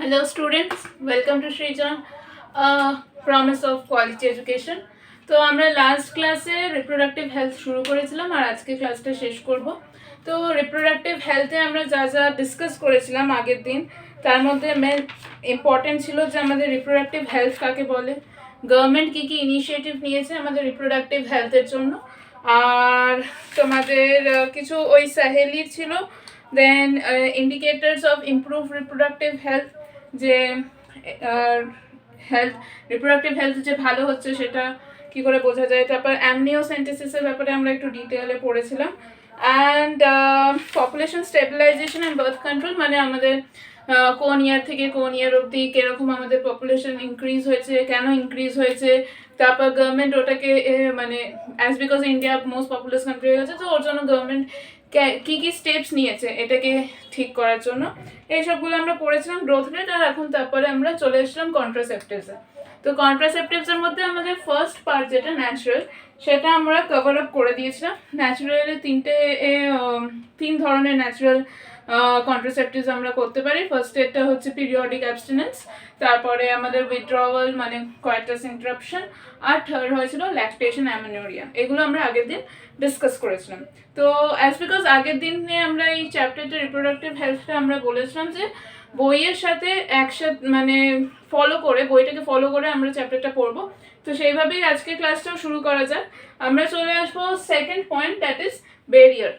Hello students, welcome to Srijan, Promise of Quality Education. তো আমরা last ক্লাসে reproductive health শুরু করেছিলাম আর আজকে ক্লাসটা শেষ করব। তো রিপ্রোডাক্টিভ হেলথে আমরা যা যা ডিসকাস করেছিলাম আগের দিন, তার মধ্যে মেন ইম্পর্টেন্ট ছিল যে আমাদের রিপ্রোডাক্টিভ হেলথ কাকে বলে, গভর্নমেন্ট কী কী ইনিশিয়েটিভ নিয়েছে আমাদের রিপ্রোডাক্টিভ হেলথের জন্য, আর তোমাদের কিছু ওই সাহেলির ছিল, then indicators of improve reproductive health, যে হেলথ রিপ্রোডাক্টিভ হেলথ যে ভালো হচ্ছে সেটা কি করে বোঝা যায়, তারপর অ্যামনিওসেন্টেসিসের ব্যাপারে আমরা একটু ডিটেলে পড়েছিলাম, and population stabilisation and birth control, মানে আমাদের কোন ইয়ার থেকে কোন ইয়ার অবধি কীরকম আমাদের পপুলেশন ইনক্রিজ হয়েছে, কেন ইনক্রিজ হয়েছে, তারপর গভর্নমেন্ট ওটাকে মানে as because India most populous country হয়ে গেছে, তো ওর জন্য গভর্নমেন্ট কী কী স্টেপস নিয়েছে এটাকে ঠিক করার জন্য, এইসবগুলো আমরা পড়েছিলাম গ্রোথ রেট। আর এখন তারপরে আমরা চলে এসেছিলাম কন্ট্রাসেপটিভসে। তো কন্ট্রাসেপটিভসের মধ্যে আমাদের ফার্স্ট পার্ট যেটা ন্যাচারাল, সেটা আমরা কভার আপ করে দিয়েছিলাম। ন্যাচারালি তিন ধরনের ন্যাচারাল কন্ট্রাসেপটিভস আমরা করতে পারি। ফার্স্ট এটা হচ্ছে পিরিয়ডিক অ্যাবস্টিনেন্স, তারপরে আমাদের উইথড্রওয়াল মানে কোয়াটাস ইন্টারাপশন, আর থার্ড হয়েছিল ল্যাকটেশন অ্যামেনোরিয়া। এগুলো আমরা আগের দিন ডিসকাস করেছিলাম। তো অ্যাজ বিকজ আগের দিনে আমরা এই চ্যাপ্টারটা রিপ্রোডাক্টিভ হেলথটা আমরা বলেছিলাম যে বইয়ের সাথে একসাথে মানে বইটাকে ফলো করে আমরা চ্যাপ্টারটা পড়বো, তো সেইভাবেই আজকে ক্লাসটাও শুরু করা যাক। আমরা চলে আসবো second point, that is barrier.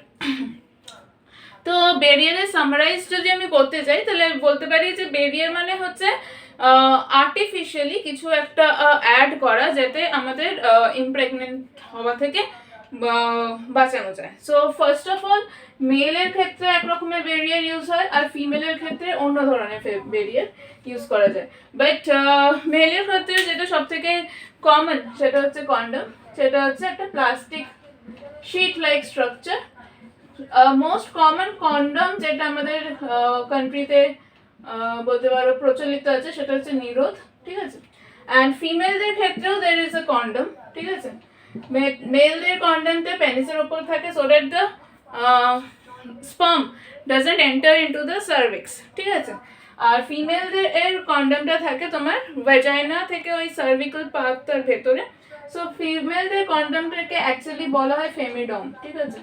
তো ব্যারিয়ারের সামারাইজ যদি আমি করতে যাই তাহলে বলতে পারি যে ব্যারিয়ার মানে হচ্ছে আর্টিফিশিয়ালি কিছু একটা অ্যাড করা যাতে আমাদের ইমপ্রেগনেন্ট হওয়া থেকে বাঁচানো যায়। সো ফার্স্ট অফ অল মেলের ক্ষেত্রে এক রকমের ব্যারিয়ার ইউজ হয় আর ফিমেলের ক্ষেত্রে অন্য ধরনের ব্যারিয়ার ইউজ করা যায়। বাট মেলের ক্ষেত্রে যেটা সব থেকে কমন সেটা হচ্ছে কন্ডম, সেটা হচ্ছে একটা plastic sheet like structure. Most common condom যেটা আমাদের কান্ট্রিতে বলতে পারো প্রচলিত আছে সেটা হচ্ছে নিরোধ, ঠিক আছে। অ্যান্ড ফিমেলদের ক্ষেত্রেও দের ইজ এ কন্ডম, ঠিক আছে। মেলদের কন্ডমটা পেনিসের ওপর থাকে so that the sperm doesn't enter into the cervix, ঠিক আছে। আর ফিমেলদের এর কন্ডমটা থাকে তোমার ভ্যাজাইনা থেকে ওই সার্ভিক্যাল পার্টটার ভেতরে। সো ফিমেলদের কন্ডমটাকে অ্যাকচুয়ালি বলা হয় ফেমিডম, ঠিক আছে।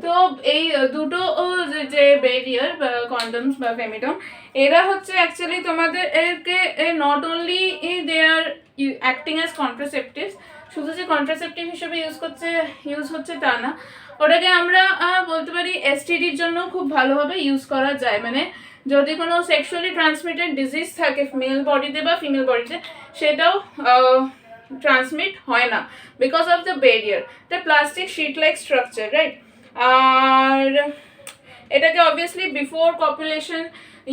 তো এই দুটো যে ব্যারিয়ার বা কন্ডমস বা ফেমিডম, এরা হচ্ছে অ্যাকচুয়ালি তোমাদের এরকে not only they are acting as contraceptives, শুধু যে কন্ট্রাসেপটিভ হিসেবে ইউজ হচ্ছে তা না, ওটাকে আমরা বলতে পারি এসটিডির জন্য খুব ভালোভাবে ইউজ করা যায়। মানে যদি কোনো সেক্সুয়ালি ট্রান্সমিটেড ডিজিজ থাকে মেল বডিতে বা ফিমেল বডিতে, সেটাও ট্রান্সমিট হয় না because of the barrier, the plastic sheet like structure, right. আর এটাকে অবভিয়াসলি বিফোর পপুলেশন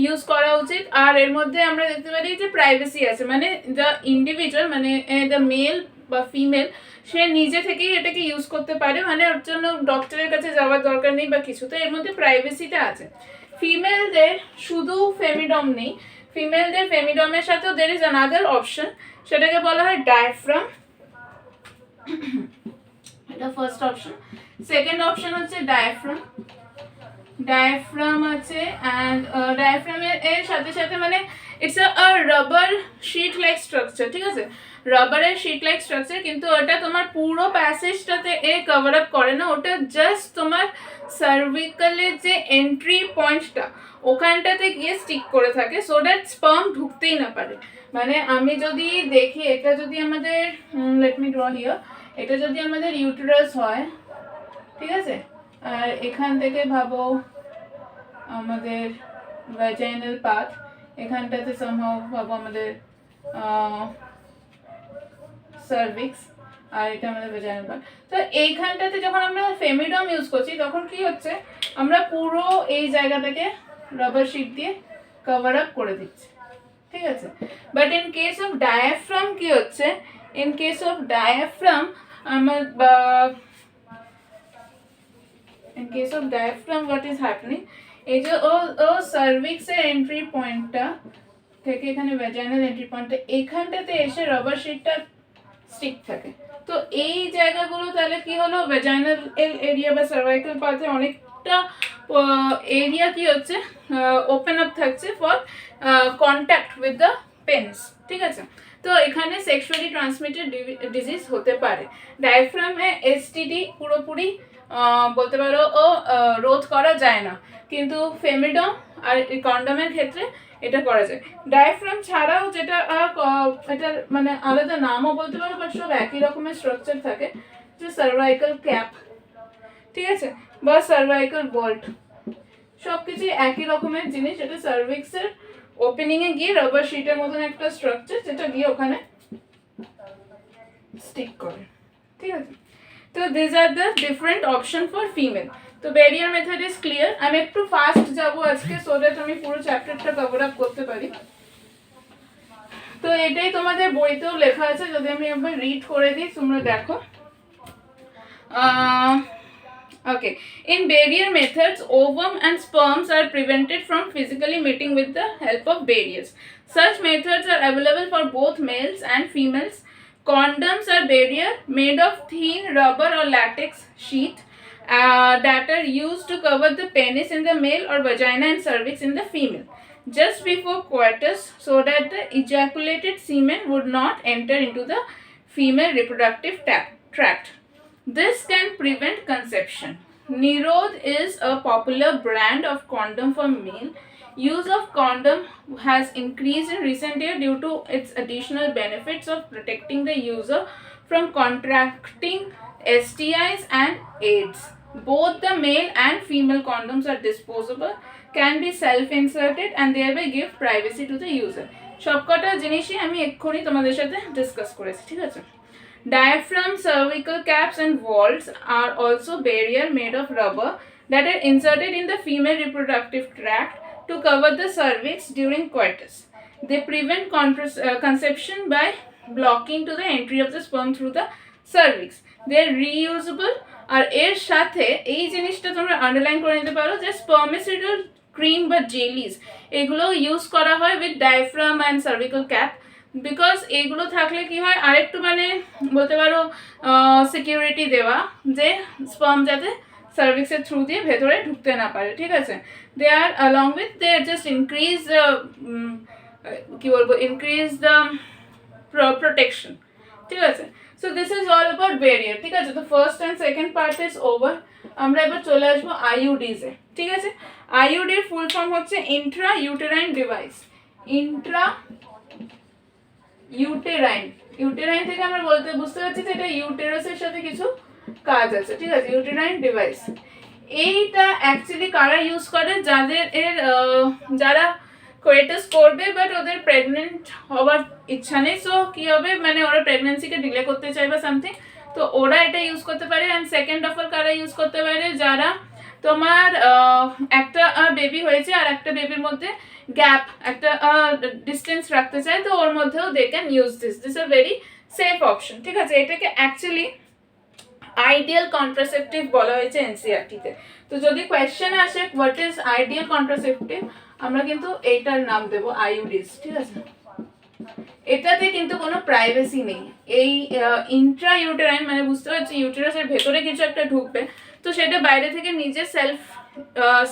ইউজ করা উচিত। আর এর মধ্যে আমরা দেখতে পারি যে প্রাইভেসি আছে, মানে দ্য ইন্ডিভিজুয়াল মানে দ্য মেল বা ফিমেল সে নিজে থেকেই এটাকে ইউজ করতে পারে, মানে ওর জন্য ডক্টরের কাছে যাওয়ার দরকার নেই বা কিছু, তো এর মধ্যে প্রাইভেসিটা আছে। ফিমেলদের শুধু ফেমিডম নেই, ফিমেলদের ফেমিডমের সাথেও দের ইজ অ্যানাদার অপশন, সেটাকে বলা হয় ডায়াফ্রাম, এটা ফার্স্ট অপশন। সেকেন্ড অপশন হচ্ছে ডায়াফ্রাম আছে। অ্যান্ড ডায়াফ্রামের এর সাথে সাথে মানে it's a rubber sheet like structure, ঠিক আছে। রাবারের শিট লাইক স্ট্রাকচার, কিন্তু ওটা তোমার পুরো প্যাসেজটাতে কভার আপ করে না, ওটা জাস্ট তোমার সার্ভিক্যালের যে এন্ট্রি পয়েন্টটা ওখানটাতে গিয়ে স্টিক করে থাকে সো দ্যাট স্পার্ম ঢুকতেই না পারে। মানে আমি যদি দেখি এটা যদি আমাদের লেট মি ড্র হিয়ার, এটা যদি আমাদের ইউটেরাস হয়, ঠিক আছে, আর এখান থেকে ভাবো আমাদের ভ্যাজাইনাল পার্ট, এখানটাতে সামহাও ভাবো আমাদের সার্ভিক্স, আর এটা আমাদের ভ্যাজাইনাল পার্ট। তো এইখানটাতে যখন আমরা ফেমিডম ইউজ করছি তখন কি হচ্ছে, আমরা পুরো এই জায়গাটাকে রাবার শিট দিয়ে কভার আপ করে দিচ্ছি, ঠিক আছে। But in case of diaphragm কি হচ্ছে, in case of diaphragm in case of diaphragm what is happening, এই যে ও সার্ভিক্সের এন্ট্রি পয়েন্টটা থেকে এখানে ভ্যাজাইনাল এন্ট্রি পয়েন্টটা এখানটাতে এসে রাবার শিটটা স্টিক থাকে। তো এই জায়গাগুলো তাহলে কি হলো, ভ্যাজাইনাল এরিয়া বা সার্ভাইকাল পাথে অনেকটা এরিয়া কি হচ্ছে ওপেন আপ থাকছে for contact with the penis, ঠিক আছে। তো এখানে সেক্সুয়ালি ট্রান্সমিটেড ডিজিজ হতে পারে। ডায়াফ্রামে এসটিডি পুরোপুরি বলতে পারো রোধ করা যায় না, কিন্তু ফেমিডম আর কন্ডমের ক্ষেত্রে এটা করা যায়। ডায়াফ্রাম ছাড়াও যেটা এটার মানে আলাদা নামও বলতে পারো, বাট সব একই রকমের স্ট্রাকচার থাকে, যে সার্ভাইকাল ক্যাপ, ঠিক আছে, বা সার্ভাইকাল ভল্ট, সব কিছু একই রকমের জিনিস। এটা সার্ভিক্সের ওপেনিং এ গিয়ে রাবার শিটের মতন একটা স্ট্রাকচার, যেটা গিয়ে ওখানে স্টিক করে, ঠিক আছে। তো this are the different option for female. তো ব্যারিয়ার মেথড ইজ ক্লিয়ার। আমি একটু ফাস্ট যাবো আজকে, সো দ্যাট আমি পুরো চ্যাপ্টারটা কভার আপ করতে পারি। তো এটাই তোমাদের বইতেও লেখা আছে, যদি আমি একবার রিড করে দিই তোমরা দেখো। Okay, in barrier methods, ovum and sperms are prevented from physically meeting with the help of barriers. Such methods are available for both males and females. Condoms are barrier made of thin rubber or latex sheet that are used to cover the penis in the male or vagina and cervix in the female just before coitus, so that the ejaculated semen would not enter into the female reproductive tract. This can prevent conception. Nirod is a popular brand of condom for male. Use of condom has increased in recent years due to its additional benefits of protecting the user from contracting STIs and AIDS. Both the male and female condoms are disposable, can be self-inserted and thereby give privacy to the user. সবকটা জিনিসই আমি এক্ষুনি তোমাদের সাথে discuss করেছি, ঠিক আছে। Diaphragm, cervical caps and vaults are also barrier made of rubber that are inserted in the female reproductive tract to cover the cervix during coitus. They prevent conception by blocking to the entry of the sperm through the cervix. They are reusable. আর এর সাথে এই জিনিসটা তোমরা underline করে নিতে পারো যে স্পার্মিসিডাল cream বা জেলিস এগুলো ইউজ করা হয় with diaphragm and cervical cap, because এগুলো থাকলে কি হয় আরেকটু মানে বলতে পারো সিকিউরিটি দেওয়া, যে স্পার্ম যাতে সার্ভিক্সের থ্রু দিয়ে ভেতরে ঢুকতে না পারে, ঠিক আছে। They are along with they are just increase কি বলবো ইনক্রিজ দ্য প্রোটেকশন, ঠিক আছে। So this is all about barrier, ঠিক আছে। তো first and second part is over. আমরা এবার চলে আসবো আইইউডিজে, ঠিক আছে। আইইউডির ফুল ফর্ম হচ্ছে intra uterine device. Intra uterine, uterine থেকে আমরা বুঝতে পারছি যে এটা ইউটেরাসের সাথে কিছু কাজ আছে, ঠিক আছে। ইউটেরাইন ডিভাইস এইটা অ্যাকচুয়ালি কারা ইউজ করে, যাদের যারা কোয়েটাস করবে বাট ওদের প্রেগনেন্ট হওয়ার ইচ্ছা নেই, সো কি হবে মানে ওরা প্রেগনেন্সিকে ডিলে করতে চায় বা সামথিং, তো ওরা এটা ইউজ করতে পারে। অ্যান্ড সেকেন্ড অফ অল কারা ইউজ করতে পারে, যারা তোমার একটা বেবি হয়েছে আর একটা বেবির মধ্যে গ্যাপ একটা ডিস্টেন্স রাখতে চায়, তো ওর মধ্যেও they can use this are very safe option, ঠিক আছে। এটাকে অ্যাকচুয়ালি আইডিয়াল কন্ট্রাসেপটিভ বলা হয়েছে এনসিইআরটিতে। তো যদি কোয়েশ্চেন আসে হোয়াট ইজ আইডিয়াল কন্ট্রাসেপটিভ, আমরা কিন্তু এইটার নাম দেবো আইইউডিস, ঠিক আছে। এটাতে কিন্তু কোনো প্রাইভেসি নেই। এই ইন্ট্রা ইউটেরাইন মানে বুঝতে পারছি ইউটেরাসের ভেতরে কিছু একটা ঢুকবে, তো সেটা বাইরে থেকে নিজে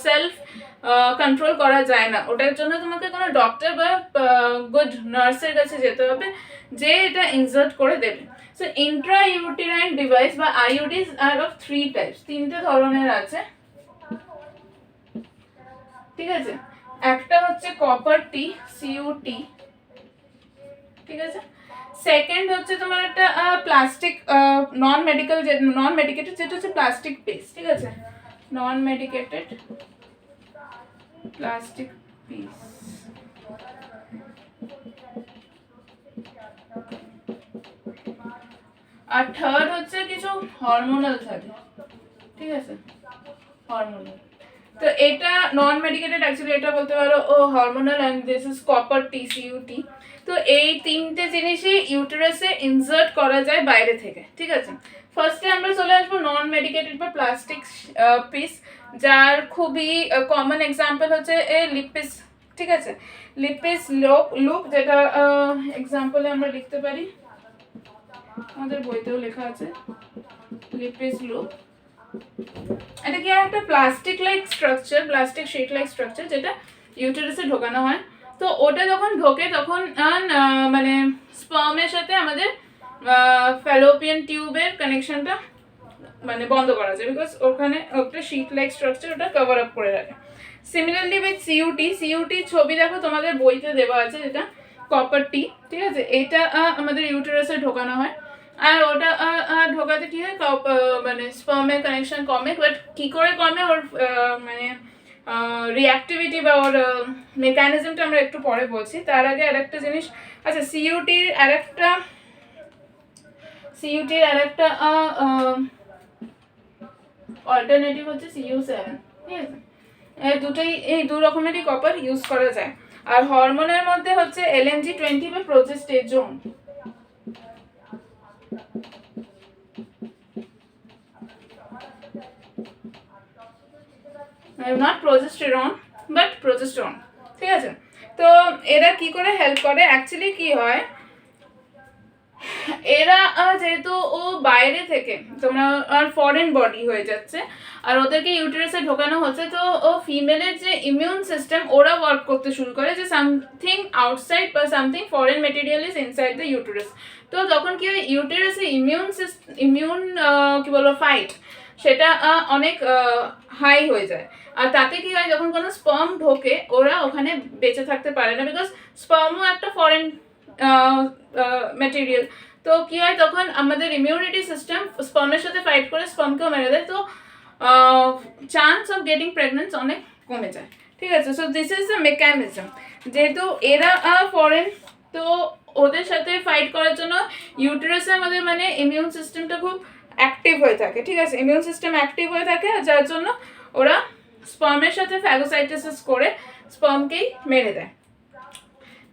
সেলফ কন্ট্রোল করা যায় না। ওটার জন্য তোমাকে কোনো ডক্টর বা গুড নার্সের কাছে যেতে হবে, যে এটা ইনসার্ট করে দেবে। সো ইন্ট্রা ইউটেরাইন ডিভাইস বা আইইউডিস আর অফ 3 টাইপস, 3টে ধরনের আছে, ঠিক আছে। একটা হচ্ছে কপার টি, সিইউটি, ঠিক আছে। সেকেন্ড হচ্ছে তোমার একটা প্লাস্টিক নন মেডিকেটেড যেটা হচ্ছে প্লাস্টিক পিস, ঠিক আছে। নন মেডিকেটেড প্লাস্টিক পিস। আর থার্ড হচ্ছে কিছু হরমোনাল থাকে, ঠিক আছে, হরমোনাল। তো এটা নন মেডিকেটেড অ্যাকচুয়ালি এটা বলতে পারো hormonal and this is copper T, CUET. তো এই 3টে জিনিসই ইউটেরাসে ইনসার্ট করা যায় বাইরে থেকে, ঠিক আছে। ফার্স্টে আমরা চলে আসবো নন মেডিকেটেড বা প্লাস্টিক পিস, যার খুবই কমন এক্সাম্পল হচ্ছে লিপিস, ঠিক আছে। লিপিস লুপ, যেটা এক্সাম্পলে আমরা লিখতে পারি, আমাদের বইতেও লেখা আছে লিপিস লুপ। এটা কি একটা plastic like structure, plastic sheet like structure, যেটা ইউটেরাসে ঢোকানো হয়। তো ওটা যখন ঢোকে তখন মানে স্পার্মের সাথে আমাদের ফ্যালোপিয়ান টিউবের কানেকশনটা মানে বন্ধ করা যায়, বিকজ ওখানে একটা শিট লাইক স্ট্রাকচার ওটা কভার আপ করে রাখে। সিমিলারলি উইথ সিইউটি ছবি দেখো তোমাদের বইতে দেওয়া আছে, যেটা কপার টি, ঠিক আছে, এটা আমাদের ইউটেরাসে ঢোকানো হয়। আর ওটা ঢোকাতে কি হয়, মানে স্পার্মের কানেকশন কমে, বাট কী করে কমে ওর মানে রিঅ্যাক্টিভিটি বা ওর মেকানিজমটা আমরা একটু পরে বলছি। তার আগে আরেকটা জিনিস, আচ্ছা সিইউটির আরেকটা অল্টারনেটিভ হচ্ছে CU7, ঠিক আছে। এই দু রকমেরই কপার ইউজ করা যায়। আর হরমোনের মধ্যে হচ্ছে LNG20 বা progesterone. Not progesterone but progesterone, ঠিক আছে। তো এরা কি করে হেল্প করে, অ্যাকচুয়ালি কি হয়, এরা যেহেতু ও বাইরে থেকে তোমরা আর ফরেন বডি হয়ে যাচ্ছে আর ওদেরকে ইউটেরাসে ঢোকানো হচ্ছে, তো ও ফিমেলের যে ইমিউন সিস্টেম ওরা ওয়ার্ক করতে শুরু করে যে সামথিং আউটসাইড বা something foreign material is inside the uterus. তো তখন কি হয়, ইউটেরাসে ইমিউন কি বলবো ফাইট, সেটা অনেক হাই হয়ে যায়। আর তাতে কি হয়, যখন কোনো স্পার্ম ঢোকে ওরা ওখানে বেঁচে থাকতে পারে না, বিকজ স্পার্মও একটা ফরেন ম্যাটেরিয়াল। তো কি হয়, তখন আমাদের ইমিউনিটি সিস্টেম স্পার্মের সাথে ফাইট করে স্পার্মকেও মেরে দেয়, তো চান্স অফ গেটিং প্রেগনেন্স অনেক কমে যায়, ঠিক আছে। So this is the mechanism. যেহেতু এরা ফরেন, তো ওদের সাথে ফাইট করার জন্য ইউটেরাসে আমাদের মানে ইমিউন সিস্টেমটা খুব অ্যাক্টিভ হয়ে থাকে, ঠিক আছে, ইমিউন সিস্টেম অ্যাক্টিভ হয়ে থাকে, যার জন্য ওরা স্পার্মের সাথে ফ্যাগোসাইটোসিস করে স্পার্মকেই মেরে দেয়।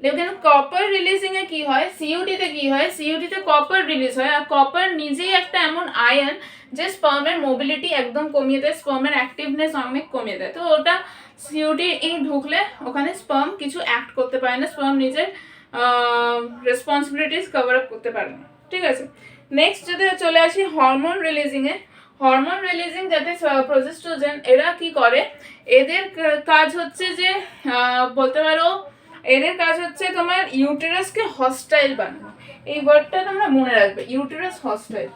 দেখেন কপার রিলিজিং এ কি হয়, সিইউটিতে কি হয়, সিইউটিতে কপার রিলিজ হয়, আর কপার নিজেই একটা এমন আয়ন যে স্পার্মের মোবিলিটি একদম কমিয়ে দেয়, স্পার্মের অ্যাক্টিভনেস অনেক কমিয়ে দেয়। তো ওটা সিইউটি ঢুকলে ওখানে স্পার্ম কিছু অ্যাক্ট করতে পারে না, স্পার্ম নিজের রেসপন্সিবিলিটিস কভার আপ করতে পারে না, ঠিক আছে। নেক্সট যদি চলে আসি হরমোন রিলিজিংয়ে, হরমোন রিলিজিং যাতে প্রজেস্ট্রোজেন, এরা কি করে, এদের কাজ হচ্ছে যে বলতে পারো এদের কাজ হচ্ছে তোমার ইউটেরাসকে হস্টাইল বানানো। এই ওয়ার্ডটা তোমরা মনে রাখবে, ইউটেরাস হস্টাইল।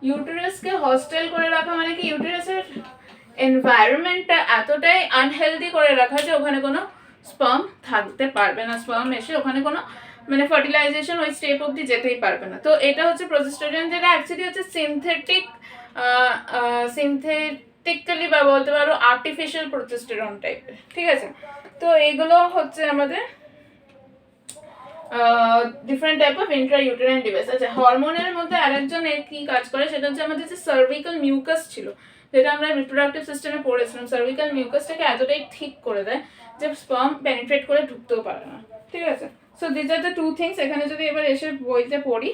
ইউটেরাসকে হস্টাইল করে রাখা মানে কি, ইউটেরাসের এনভায়রনমেন্টটা এতটাই আনহেলদি করে রাখা যে ওখানে কোনো স্পার্ম থাকতে পারবে না, স্পার্ম এসে ওখানে কোনো মানে ফার্টিলাইজেশন ওই স্টেপ অবধি যেতেই পারবে না। তো এটা হচ্ছে প্রজেস্টেরন, যেটা অ্যাকচুয়ালি হচ্ছে সিনথেটিক্যালি বা বলতে পারো আর্টিফিশিয়াল প্রজেস্টেরন টাইপের, ঠিক আছে। তো এইগুলো হচ্ছে আমাদের different type of intrauterine device. আচ্ছা হরমোনের মধ্যে আরেকজন কি কাজ করে, সেটা হচ্ছে আমাদের যে সার্ভিক্যাল মিউকাস ছিল, যেটা আমরা রিপ্রোডাক্টিভ সিস্টেমে পড়েছিলাম, সার্ভিক্যাল মিউকাসটাকে এতটাই ঠিক করে দেয় যে স্পার্ম পেনিট্রেট করে ঢুকতেও পারে না, ঠিক আছে। So this are the two things. এখানে যদি এবার এসে বইতে পড়ি,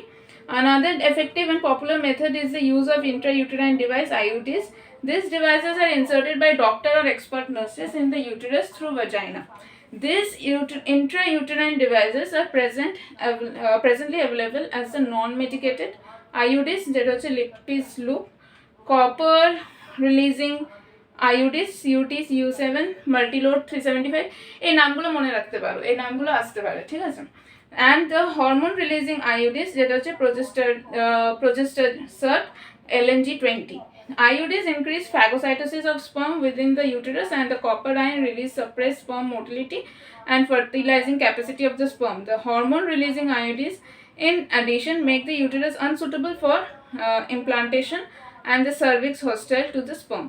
another effective and popular method is the use of intrauterine device IUDs. These devices are inserted by doctor or expert nurses in the uterus through vagina. These intrauterine devices are presently available as the non-medicated IUDs, যেটা হচ্ছে Lippi's loop, copper releasing IUDs, CUT, CU7, multiload 375, এই নামগুলো মনে রাখতে পারো, এই নামগুলো আসতে পারে, ঠিক আছে। And the hormone releasing IUDs, যেটা হচ্ছে progesterone LNG20. IUDs increase phagocytosis of sperm within the uterus, and the copper ion release suppress sperm motility and fertilizing capacity of the sperm. The hormone releasing IUDs in addition make the uterus unsuitable for implantation and the cervix hostile to the sperm.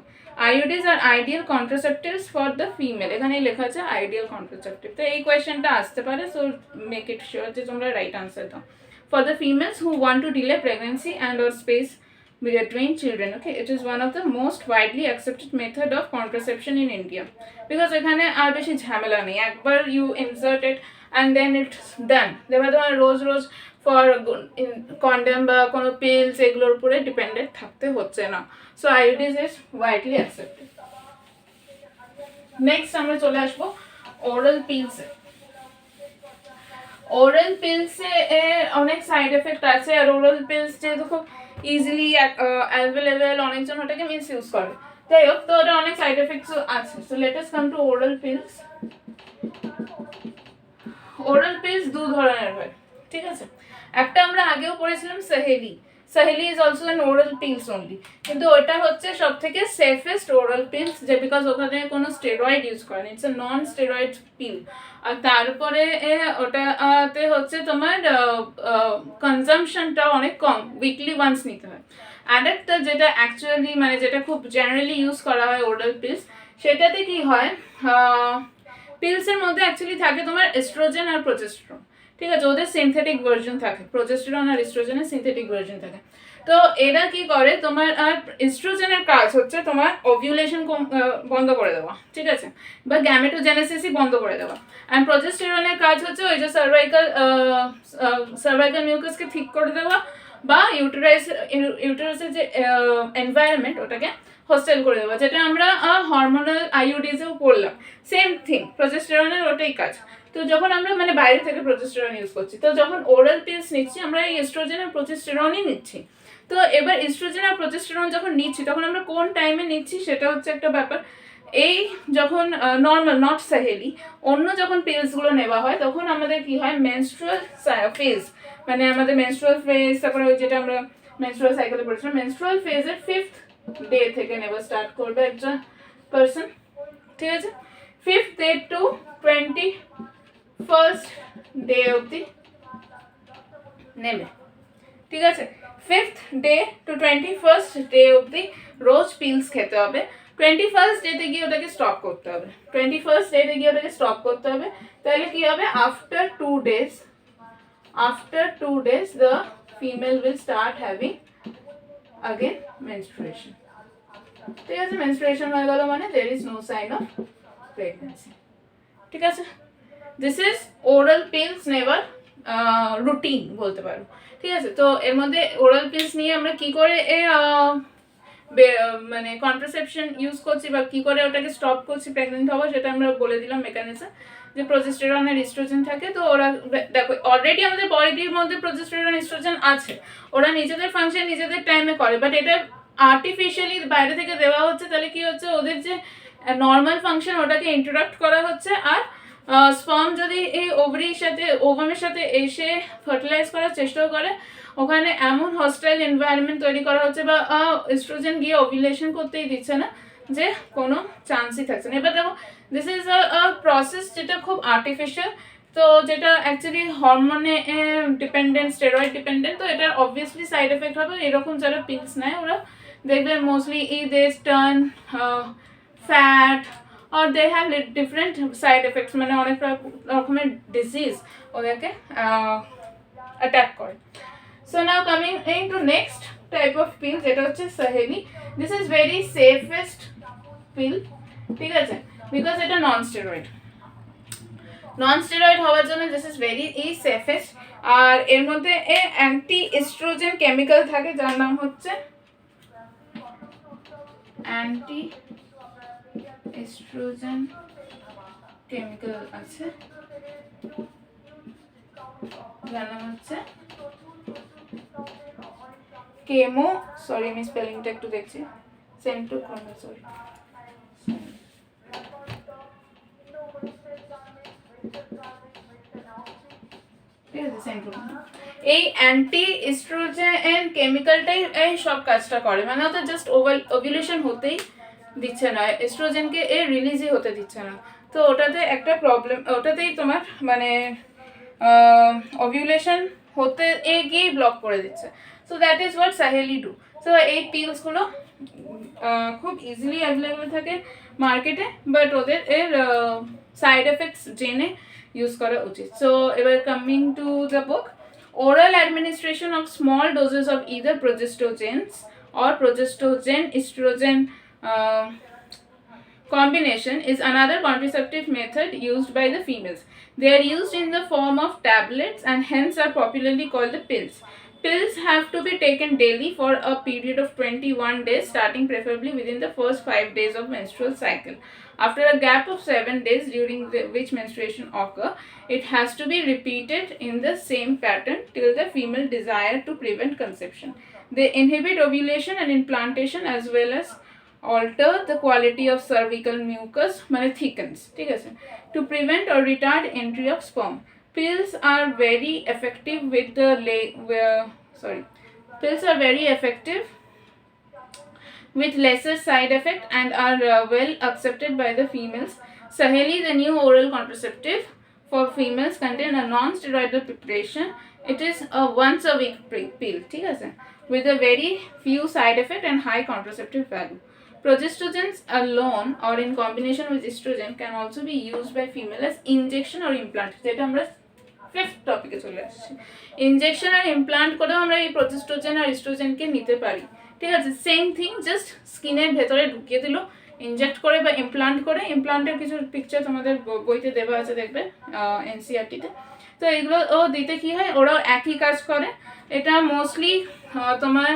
IUDs are ideal contraceptives for the female. এখানেই লেখা আছে ideal contraceptive। তো এই কোয়েশ্চেনটা আসতে পারে, so make it sure যে তোমরা রাইট আনসার দাও। For the females who want to delay pregnancy and or space between children, okay, it is one of the most widely accepted method of contraception in India, because এখানে আর বেশি ঝামেলা নেই, একবার you insert it and then it's done। এবার তোমার রোজ রোজ for condom বা কোনো pills এগুলোর উপরে ডিপেন্ডেন্ট থাকতে হচ্ছে না। So IUDs is widely accepted. Next আমরা চলে আসবো ওরাল পিলসে। ওরাল পিলসে অনেক সাইড এফেক্ট আছে, আর ওরাল পিলস যেহেতু খুব ইজিলি অ্যাভেলেবেল, অনেকজন ওটাকে মিস ইউজ করে। যাই হোক, তো ওটা অনেক সাইড এফেক্টসও আছে। So let us come to oral pills. Oral pills দু ধরনের হয়, ঠিক আছে? একটা আমরা আগেও পড়েছিলাম Saheli. Saheli is also an oral pills only, কিন্তু ওটা হচ্ছে সব থেকে সেফেস্ট ওরাল পিলস, যে বিকজ ওখানে কোনো স্টেরয়েড ইউজ করে না, ইটস এ নন স্টেরয়েড পিল। আর তারপরে ওটাতে হচ্ছে তোমার কনজামশনটাও অনেক কম, উইকলি ওয়ান্স নিতে হয়। আর একটা যেটা অ্যাকচুয়ালি মানে যেটা খুব জেনারেলি ইউজ করা হয় ওরাল পিলস, সেটাতে কি হয়, পিলসের মধ্যে অ্যাকচুয়ালি থাকে তোমার এস্ট্রোজেন আর প্রোজেস্টেরন, ঠিক আছে? ওদের সিনথেটিক ভার্জন থাকে, প্রোজেস্টেরন আর এস্ট্রোজেনের সিনথেটিক ভার্জন থাকে। তো এরা কি করে, তোমার এস্ট্রোজেনের কাজ হচ্ছে তোমার ওভিউলেশন বন্ধ করে দেওয়া, ঠিক আছে, বা গ্যামেটোজেনেসিসই বন্ধ করে দেওয়া। আর প্রোজেস্টেরনের কাজ হচ্ছে ওই যে সার্ভাইকাল মিউকাসকে ঠিক করে দেওয়া, বা ইউটেরাসের যে এনভায়রনমেন্ট ওটাকে হোস্টেল করে দেওয়া, যেটা আমরা হরমোনাল আইইউডিজেও পড়লাম। সেম থিং, প্রোজেস্টেরনের ওটাই কাজ। তো যখন আমরা মানে বাইরে থেকে প্রোজেস্টেরন ইউজ করছি, তো যখন ওরাল পিলস নিচ্ছি আমরা এই এস্ট্রোজেন আর প্রোজেস্টেরনই নিচ্ছি। তো এবার এস্ট্রোজেন আর প্রোজেস্টেরন যখন নিচ্ছি তখন আমরা কোন টাইমে নিচ্ছি সেটা হচ্ছে একটা ব্যাপার। এই যখন নর্মাল নট সাহেলি অন্য যখন পিলসগুলো নেওয়া হয় তখন আমাদের কি হয়, মেনস্ট্রুয়াল ফেজ, মানে আমাদের মেনস্ট্রুয়াল ফেজ, তারপরে ওই যেটা আমরা মেনস্ট্রুয়াল সাইকেলে পড়েছিলাম, মেনস্ট্রুয়াল ফেজের 5th ডে থেকে নেওয়া স্টার্ট করবে একজন পারসন, ঠিক আছে? 5th day to 21st day অবধি নেবে, ঠিক আছে? 5th day to 21st day অবধি রোজ পিলস খেতে হবে। 21st ডেতে গিয়ে ওটাকে স্টপ করতে হবে, 21st ডেতে গিয়ে ওটাকে স্টপ করতে হবে। তাহলে কি হবে, after 2 days the female will start having again menstruation, ঠিক আছে? মেনস্ট্রুয়েশন হয়ে গেল মানে there is no sign of pregnancy, ঠিক আছে? দিস ইজ ওরাল পিলস নেওয়ার রুটিন বলতে পারো, ঠিক আছে? তো এর মধ্যে ওরাল পিলস নিয়ে আমরা কি করে মানে কন্ট্রাসেপশন ইউজ করছি বা কি করে ওটাকে স্টপ করছি প্রেগনেন্ট হওয়া, সেটা আমরা বলে দিলাম মেকানিজম। যে প্রোজেস্টেরন আর ইস্ট্রোজেন থাকে, তো ওরা দেখো অলরেডি আমাদের বডির মধ্যে প্রোজেস্টেরন ইস্ট্রোজেন আছে, ওরা নিজেদের ফাংশন নিজেদের টাইমে করে, বাট এটা আর্টিফিশিয়ালি বাইরে থেকে দেওয়া হচ্ছে। তাহলে কি হচ্ছে, ওদের যে নর্মাল ফাংশন ওটাকে ইন্টারাপ্ট করা হচ্ছে। আর স্পার্ম যদি এই ওভামের সাথে এসে ফার্টিলাইজ করার চেষ্টাও করে, ওখানে এমন হস্টাইল এনভায়রনমেন্ট তৈরি করা হচ্ছে বা এস্ট্রোজেন গিয়ে ওভিউলেশন করতেই দিচ্ছে না, যে কোনো চান্সই থাকছে না। এবার দেখো, দিস ইজ আ প্রসেস যেটা খুব আর্টিফিশিয়াল, তো যেটা অ্যাকচুয়ালি হরমোনে ডিপেন্ডেন্ট, স্টেরয়েড ডিপেন্ডেন্ট। তো এটার অবভিয়াসলি সাইড এফেক্ট হবে। এরকম যারা পিলস নেয় ওরা দেখবে mostly they turn fat, or they have different side effects, মানে অনেক রকমের ডিজিজ ওদেরকে অ্যাটাক করে। So now coming into next type of pill, যেটা হচ্ছে Saheli. This is very safest pill, ঠিক আছে, because এটা নন স্টেরয়েড হওয়ার জন্য this is very safest। আর এর মধ্যে অ্যান্টি এস্ট্রোজেন কেমিক্যাল থাকে যার নাম হচ্ছে অ্যান্টি এস্ট্রোজেন কেমিক্যাল আছে, যার নাম হচ্ছে কেমো, সরি আমি স্পেলিংটা একটু দেখছি, সেন্টোক্রোমা, সরি, এই অ্যান্টি এস্ট্রোজেন কেমিক্যালটাই এই সব কাজটা করে, মানে ওটা জাস্ট ওভুলেশন হতেই দিচ্ছে না, এস্ট্রোজেনকে রিলিজই হতে দিচ্ছে না। তো ওটাতে একটা প্রবলেম, ওটাতেই তোমার মানে ওভিউলেশন হতে গিয়েই ব্লক করে দিচ্ছে। So that is what Saheli do. So এই পিলসগুলো খুব ইজিলি অ্যাভেলেবল থাকে মার্কেটে, বাট ওদের সাইড এফেক্টস জেনে ইউজ করা উচিত। সো এবার coming to the book, oral administration of small doses of either progestogens or progestogen estrogen combination is another contraceptive method used by the females. They are used in the form of tablets and hence are popularly called the pills. Pills have to be taken daily for a period of 21 days, starting preferably within the first 5 days of menstrual cycle. After a gap of 7 days during which menstruation occur, it has to be repeated in the same pattern till the female desire to prevent conception. They inhibit ovulation and implantation as well as alter the quality of cervical mucus, মানে thickens, ঠিক আছে, to prevent or retard entry of sperm. Pills are very effective with the pills are very effective with lesser side effect and are well accepted by the females. Saheli, the new oral contraceptive for females, contain a non-steroidal preparation. It is a once a week pill, ঠিক আছে, with a very few side effect and high contraceptive value. Progestogens alone or in combination with estrogen can also be used by female as injection or implant, যেটা আমরা fifth টপিকে চলে আসছি। Injection আর implant করেও আমরা এই প্রজেস্ট্রোজেন আর এস্ট্রোজেনকে নিতে পারি, ঠিক আছে, সেম থিং, জাস্ট স্কিনের ভেতরে ঢুকিয়ে দিল ইনজেক্ট করে বা ইমপ্লান্ট করে। ইমপ্লান্টের কিছু পিকচার তোমাদের বইতে দেওয়া আছে, দেখবে এনসিআরটিতে। তো এগুলো ও দিতে কী হয়, ওরাও একই কাজ করে। এটা মোস্টলি তোমার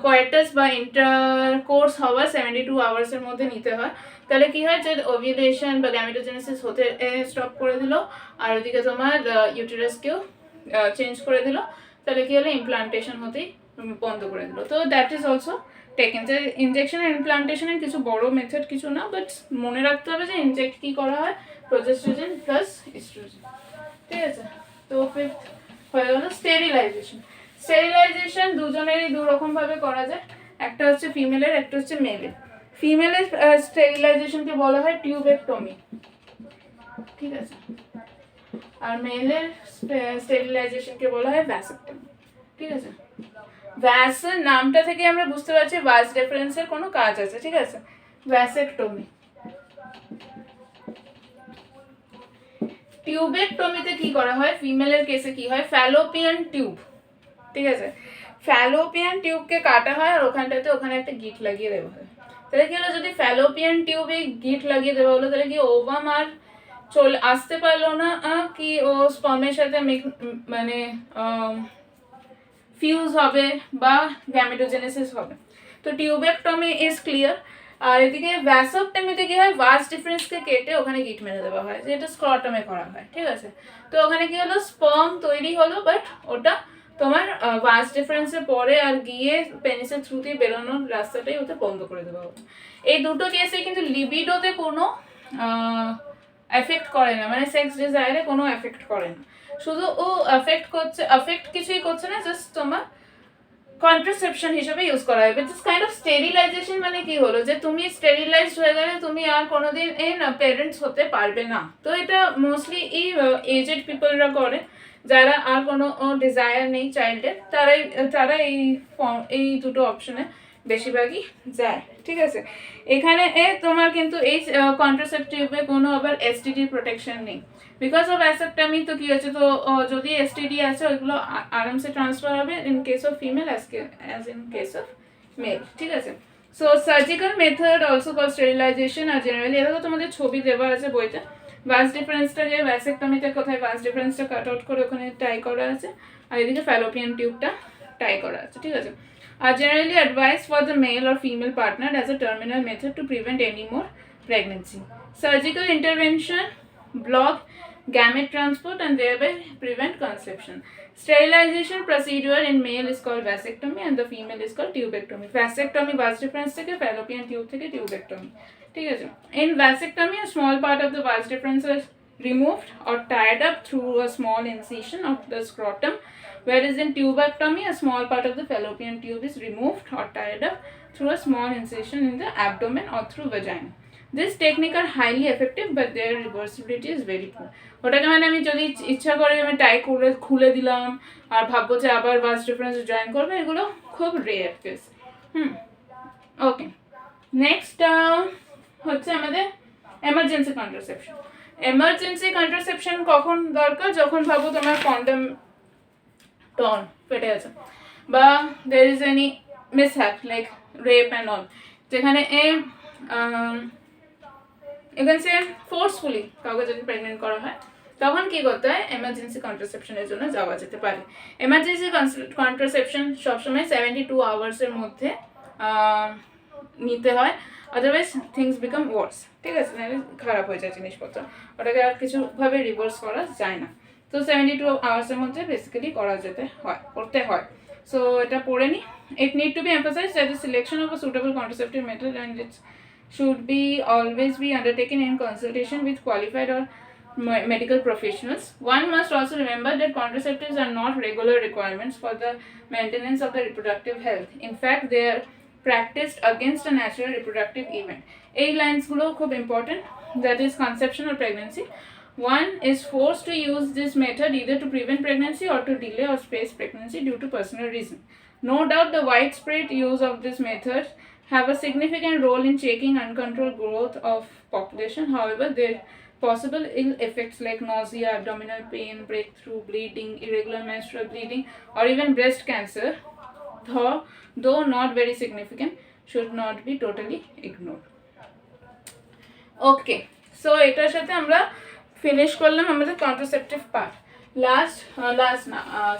কোয়ার্টাস বা ইন্টারকোর্স হওয়া 72 আওয়ার্সের মধ্যে নিতে হয়। তাহলে কী হয়, যে ওভিউলেশন বা গ্যামেটোজেনেসিস হতে স্টপ করে দিল, আর ওদিকে তোমার ইউটেরাসকেও চেঞ্জ করে দিল। তাহলে কী হলো, ইমপ্লান্টেশন হতেই বন্ধ করে দিল। তো দ্যাট ইজ অলসো টেকেন। যে ইনজেকশন আর ইমপ্লান্টেশনের কিছু বড় মেথড কিছু না, বাট মনে রাখতে হবে যে ইনজেক্ট কী করা হয়, প্রজেস্ট্রোজেন প্লাস এস্ট্রোজেন, ঠিক আছে। তো ফিফথ হয়ে গেল স্টেরিলাইজেশন। স্টেরিলাইজেশন দুজনেরই দুরকমভাবে করা যায়, একটা হচ্ছে ফিমেলের, একটা হচ্ছে মেলের। ফিমেলের স্টেরিলাইজেশনকে বলা হয় টিউবেক্টমি, ঠিক আছে, আর মেলের স্টেরিলাইজেশনকে বলা হয় ভ্যাসেক্টমি, ঠিক আছে। ভ্যাসের নামটা থেকে আমরা বুঝতে পারছি ভাস ডিফারেন্সের কোনো কাজ আছে, ঠিক আছে। ভ্যাসেক্টমি। টিউবেক্টমিতে কি করা হয়, ফিমেলের কেসে কি হয়, ফ্যালোপিয়ান টিউব, ঠিক আছে, ফ্যালোপিয়ান টিউবকে কাটা হয় আর ওখানে একটা গিট লাগিয়ে দেওয়া হয়। তাহলে কি হলো, যদি ফ্যালোপিয়ান টিউবে গিট লাগিয়ে দেওয়া হলো, তাহলে কি ওভাম আর আসতে পারলো না, কি ও স্পার্মের সাথে মানে ফিউজ হবে বা গ্যামেটোজেনেসিস হবে। তো টিউবেক্টমি ইজ ক্লিয়ার। আর এদিকে ভ্যাসেক্টমিতে কি হয়, ভাস ডিফারেন্সকে কেটে ওখানে গিট মেরে দেওয়া হয়, যেটা স্ক্রটামে করা হয়, ঠিক আছে। তো ওখানে কি হলো, স্পার্ম তৈরি হলো, বাট ওটা তোমার ভাস ডিফারেন্সের পরে আর গিয়ে পেনিসের থ্রু দিয়ে বেরোনোর রাস্তাটাই ওটা বন্ধ করে দেওয়া হবে। এই দুটো কেসে কিন্তু লিবিডোতে কোনো এফেক্ট করে না, মানে সেক্স ডিজায়ারে কোনো এফেক্ট করে না, শুধু ও এফেক্ট কিছুই করছে না, জাস্ট তোমার কন্ট্রাসেপশন হিসেবে ইউজ করা হয়। দিস কাইন্ড অফ স্টেরিলাইজেশন মানে কি হলো, যে তুমি স্টেরিলাইজড হয়ে গেলে তুমি আর কোনোদিন প্যারেন্টস হতে পারবে না। তো এটা মোস্টলি এই এজেড পিপলরা করে, যারা আর কোনো ডিজায়ার নেই চাইল্ডের, তারা এই দুটো অপশনে বেশিরভাগই যায়, ঠিক আছে। এখানে তোমার কিন্তু এই কন্ট্রাসেপটিভে কোনো আবার এসটিডি প্রোটেকশন নেই, বিকজ অফ ভ্যাসেক্টমি। তো কি হচ্ছে, তো যদি এসটিডি আছে ওইগুলো আরামসে ট্রান্সফার হবে in case of female as in case of male, ঠিক আছে। So surgical method also call sterilization আর জেনারেলি এটা তো তোমাদের ছবি দেওয়া আছে বইতে। ভাস ডিফারেন্সটা যে ভ্যাসেক্টমিতে কোথায় ভাস ডিফারেন্সটা কাট আউট করে ওখানে টাই করা আছে, আর এদিকে ফ্যালোপিয়ান টিউবটা টাই করা আছে, ঠিক আছে। Are generally advised for the male or female partner as a terminal method to prevent any more pregnancy. Surgical intervention block gamete transport and thereby prevent conception. Sterilization procedure in male is called vasectomy and the female is called tubectomy. Vasectomy vas deferens থেকে fallopian tube থেকে tubectomy, ঠিক আছে। In vasectomy, a small part of the vas deferens is removed or tied up through a small incision of the scrotum, whereas in tubectomy a small part of the fallopian tube is removed or tied up through a small incision in the abdomen or through vagina. This technique are highly effective but their reversibility is very poor. ওটাকে মানে আমি যদি ইচ্ছা করে আমি টাই করে খুলে দিলাম আর ভাববো যে আবার ভাস ডিফারেন্স জয়েন করবে, এগুলো খুব রেয়ার কেস। ওকে, নেক্সট হচ্ছে আমাদের এমার্জেন্সি কন্ট্রাসেপশন। এমার্জেন্সি কন্ট্রাসেপশন কখন দরকার, যখন ভাবো তোমার কন্ডম torn ফেটে আছে বা there is any mishap like rape and all, যেখানে এখানে ফোর্সফুলি কাউকে যদি প্রেগনেন্ট করা হয়, তখন কি করতে হয়, এমার্জেন্সি কন্ট্রাসেপশনের জন্য যাওয়া যেতে পারে। এমার্জেন্সি কন্ট্রাসেপশন সবসময় 72 আওয়ার্সের মধ্যে নিতে হয়, আদারওয়াইজ থিংস বিকাম ওয়ার্স, ঠিক আছে, খারাপ হয়ে যায় জিনিসপত্র, ওটাকে আর কিছুভাবে রিভার্স করা যায় না। তো 72 আওয়ার্সের মধ্যে বেসিক্যালি করতে হয়। সো এটা পড়ে নি. It need to be emphasized that the selection of a suitable contraceptive method and it should be always be undertaken in consultation with qualified or medical professionals. One must also remember that contraceptives are not regular requirements for the maintenance of the reproductive health. In fact, they are practiced against a natural reproductive event. A lines gulo khub important, that is conception or pregnancy. One is forced to use this method either to prevent pregnancy or to delay or space pregnancy due to personal reason. No doubt the widespread use of this method have a significant role in checking uncontrolled growth of population. However, their possible ill effects like nausea, abdominal pain, breakthrough bleeding, irregular menstrual bleeding, or even breast cancer, though not very significant, should not be totally ignored. Okay, so এটার সাথে আমরা finish করলাম আমাদের contraceptive part.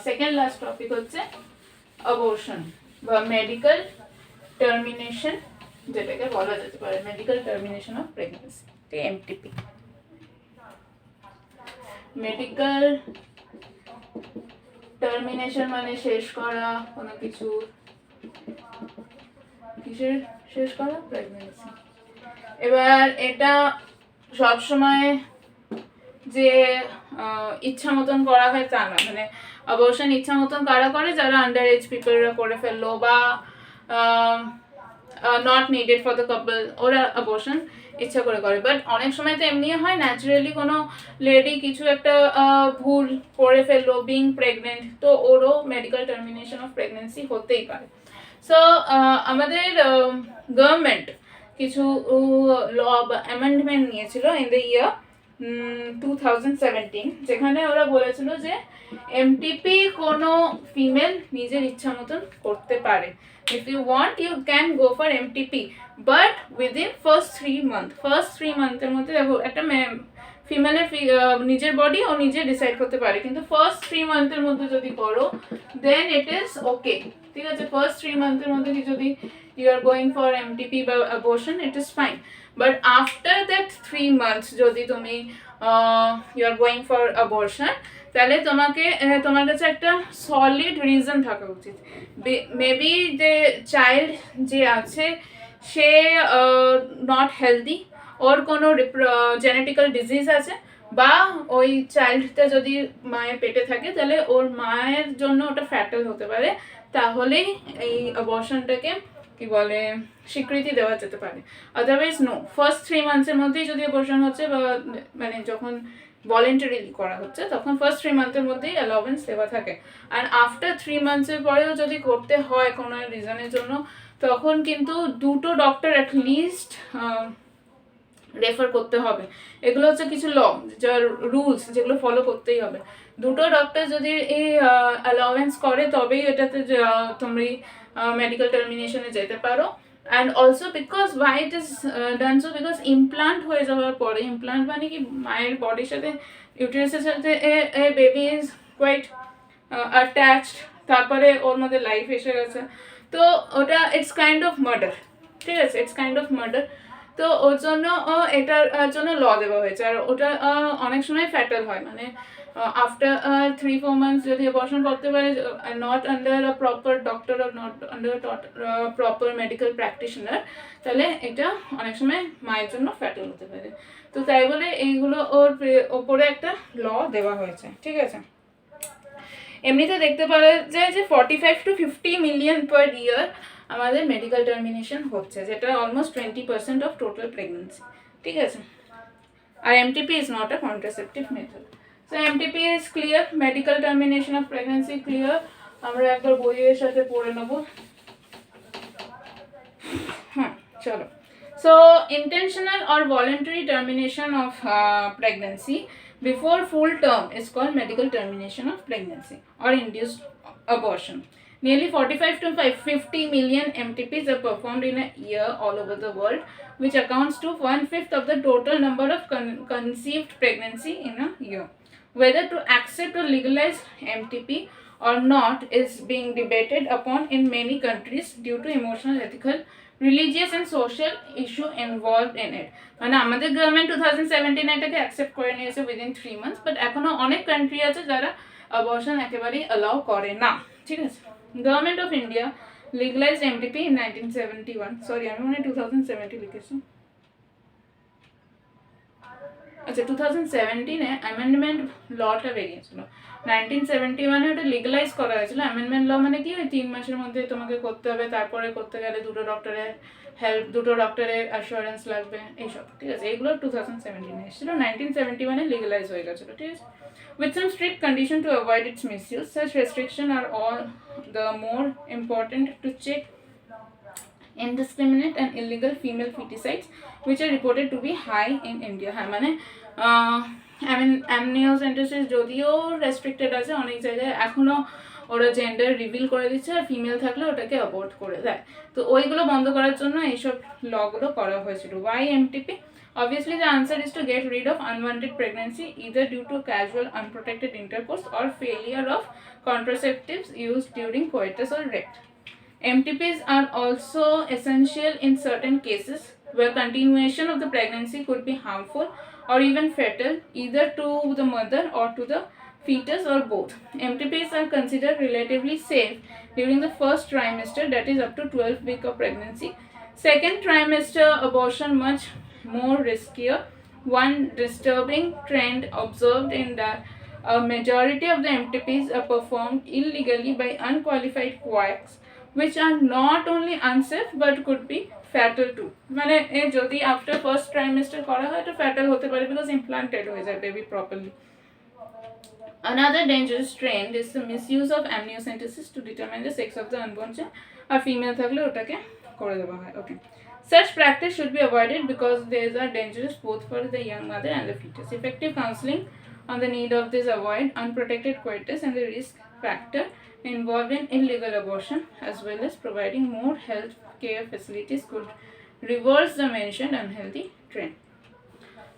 Second last topic হচ্ছে অবর্শন বা medical termination, যেটাকে বলা যেতে পারে medical termination of pregnancy, MTP. Medical termination মানে শেষ করা কোনো কিছু, কিসের শেষ করা? প্রেগন্যান্সি. এবার এটা সবসময় যে ইচ্ছা মতন করা হয় তা না, মানে অবর্শন ইচ্ছা মতন কারা করে? যারা আন্ডার এজ পিপলরা করে ফেললো বা নট নিডেড ফর দ্য কাপল, ওরা অবর্শন ইচ্ছা করে করে. বাট অনেক সময় তো এমনি হয় ন্যাচারালি কোনো লেডি কিছু একটা ভুল করে ফেললো বিং প্রেগনেন্ট, তো ওরও মেডিকেল টার্মিনেশন অফ প্রেগনেন্সি হতেই পারে. সো আমাদের গভর্নমেন্ট কিছু ল বা অ্যামেন্ডমেন্ট নিয়েছিল ইন দ্য ইয়ার 2017, যেখানে ওরা বলেছিল যে এমটিপি কোনো ফিমেল নিজের ইচ্ছা মতন করতে পারে. If you want, you can go for MTP, but within first 3 months. First 3 months এর মধ্যে দেখো একটা ফিমেলের নিজের বডি ও নিজে ডিসাইড করতে পারে, কিন্তু ফার্স্ট 3 মান্থের মধ্যে যদি করো দেন ইট ইজ ওকে. ঠিক আছে, ফার্স্ট 3 মান্থের মধ্যে যদি you are going for MTP বা abortion, it is fine. But after that 3 months যদি তুমি you are going for abortion, তাহলে তোমার কাছে একটা সলিড রিজন থাকা উচিত. মেবি যে চাইল্ড যে আছে সে নট হেলদি, ওর কোনো জেনেটিক্যাল ডিজিজ আছে, বা ওই চাইল্ডটা যদি মায়ের পেটে থাকে তাহলে ওর মায়ের জন্য ওটা ফ্যাটাল হতে পারে, তাহলেই এই অ্যাবর্শনটাকে কি বলে স্বীকৃতি দেওয়া যেতে পারে. Otherwise no. ফার্স্ট 3 মান্থসের মধ্যেই যদি অ্যাবর্শন হচ্ছে বা মানে যখন ভলেন্টারিলি করা হচ্ছে তখন ফার্স্ট 3 মান্থের মধ্যেই অ্যালাউয়েন্স দেওয়া থাকে. আর আফটার 3 মান্থসের পরেও যদি করতে হয় কোনো রিজনের জন্য, তখন কিন্তু 2টো ডক্টর অ্যাটলিস্ট রেফার করতে হবে. এগুলো হচ্ছে কিছু ল, যার রুলস যেগুলো ফলো করতেই হবে. 2টো ডক্টর যদি এই অ্যালাউয়েন্স করে তবেই এটাতে তুমি মেডিকেল টার্মিনেশনে যেতে পারো. And also because why it is done so, because implant হয়ে যাওয়ার পরে, ইমপ্লান্ট মানে কি মায়ের বডির সাথে ইউটেরাসের সাথে এ বেবি ইজ কোয়াইট অ্যাটাচড, তারপরে ওর মধ্যে লাইফ এসে গেছে, তো ওটা ইটস কাইন্ড অফ মার্ডার. ঠিক আছে, ইটস কাইন্ড অফ মার্ডার. তো ওর জন্য এটার জন্য ল দেওয়া হয়েছে. আর ওটা অনেক সময় ফ্যাটাল হয়, মানে আফটার 3-4 মান্থস যদি অ্যাবর্শন করতে পারে not under a proper doctor are not under proper medical practitioner, তাহলে এটা অনেক সময় মায়ের জন্য ফ্যাটাল হতে পারে. তো তাই বলে এইগুলো ওর ওপরে একটা ল দেওয়া হয়েছে. ঠিক আছে, এমনিতে দেখতে পাওয়া যায় যে 45 to 50 মিলিয়ন পার ইয়ার আমাদের মেডিকেল টার্মিনেশন হচ্ছে, যেটা অলমোস্ট 20% অফ টোটাল প্রেগনেন্সি. ঠিক আছে, আর MTP is not a contraceptive method. So MTP is clear, medical termination of pregnancy clear. আমরা একবার বইয়ের সাথে পড়ে নেব. হ্যাঁ চলো. So intentional or voluntary termination of pregnancy before full term is called medical termination of pregnancy or induced abortion. Nearly 45 to 50 million MTPs are performed in a year all over the world, which accounts to 1/5 of the total number of conceived pregnancy in a year. Whether to accept or legalize MTP or not is being debated upon in many countries due to emotional, ethical, religious and social issue involved in it. মানে আমাদের government 2017 এটাকে accept করে নিয়েছে within 3 months, but এখনো অনেক country আছে যারা abortion একেবারেই অ্যালাউ করে না. ঠিক আছে, Government of India legalized MTP in 1971. Sorry, আমি মনে 2070 লিখেছি। আচ্ছা 2017-এ অ্যামেন্ডমেন্ট লটা বেরিয়েছিল, 1971-এ ওটা লিগালাইজ করা হয়েছিল। অ্যামেন্ডমেন্ট ল মানে কি, ওই 3 মাসের মধ্যে তোমাকে করতে হবে, তারপরে করতে গেলে 2টো ডক্টরের হেল্প, 2টো ডক্টরের অ্যাসুরেন্স লাগবে, এইসব, ঠিক আছে। এগুলো 2017-এ এসেছিল, 1971-এ লিগালাইজ হয়ে গেছিলো, ঠিক আছে। With some strict condition to avoid its misuse, such restrictions are all the more important to check indiscriminate and illegal female feticides which are reported to be high in India. হ্যাঁ মানে amniocentesis যদিও restricted আছে অনেক জায়গায়, এখনও ওরা gender reveal করে দিচ্ছে, আর ফিমেল থাকলে ওটাকে অ্যাবর্ট করে দেয়। তো ওইগুলো বন্ধ করার জন্য এইসব লগুলো করা হয়েছিল। Why MTP? Obviously the answer is to get rid of unwanted pregnancy either due to casual unprotected intercourse or failure of contraceptives used during coitus or rape. MTPs are also essential in certain cases where continuation of the pregnancy could be harmful or even fatal either to the mother or to the fetus or both. MTPs are considered relatively safe during the first trimester, that is up to 12 weeks of pregnancy. Second trimester abortion much more riskier. One disturbing trend observed in that a majority of the MTPs are performed illegally by unqualified quacks which are not only unsafe but could be fatal too. মানে যদি after first trimester করা হয় তো fatal হতে পারে because implanted হয়ে যায় baby properly. Another dangerous trend is the misuse of amniocentesis to determine the sex of the unborn child. R female থাকলে ওটাকে করে দেওয়া হয়। Okay. Such practice should be avoided because these are dangerous both for the young mother and the fetus. Effective counseling on the need of this avoid unprotected coitus and the risk factor involved in illegal abortion as well as providing more health care facilities could reverse the mentioned unhealthy trend.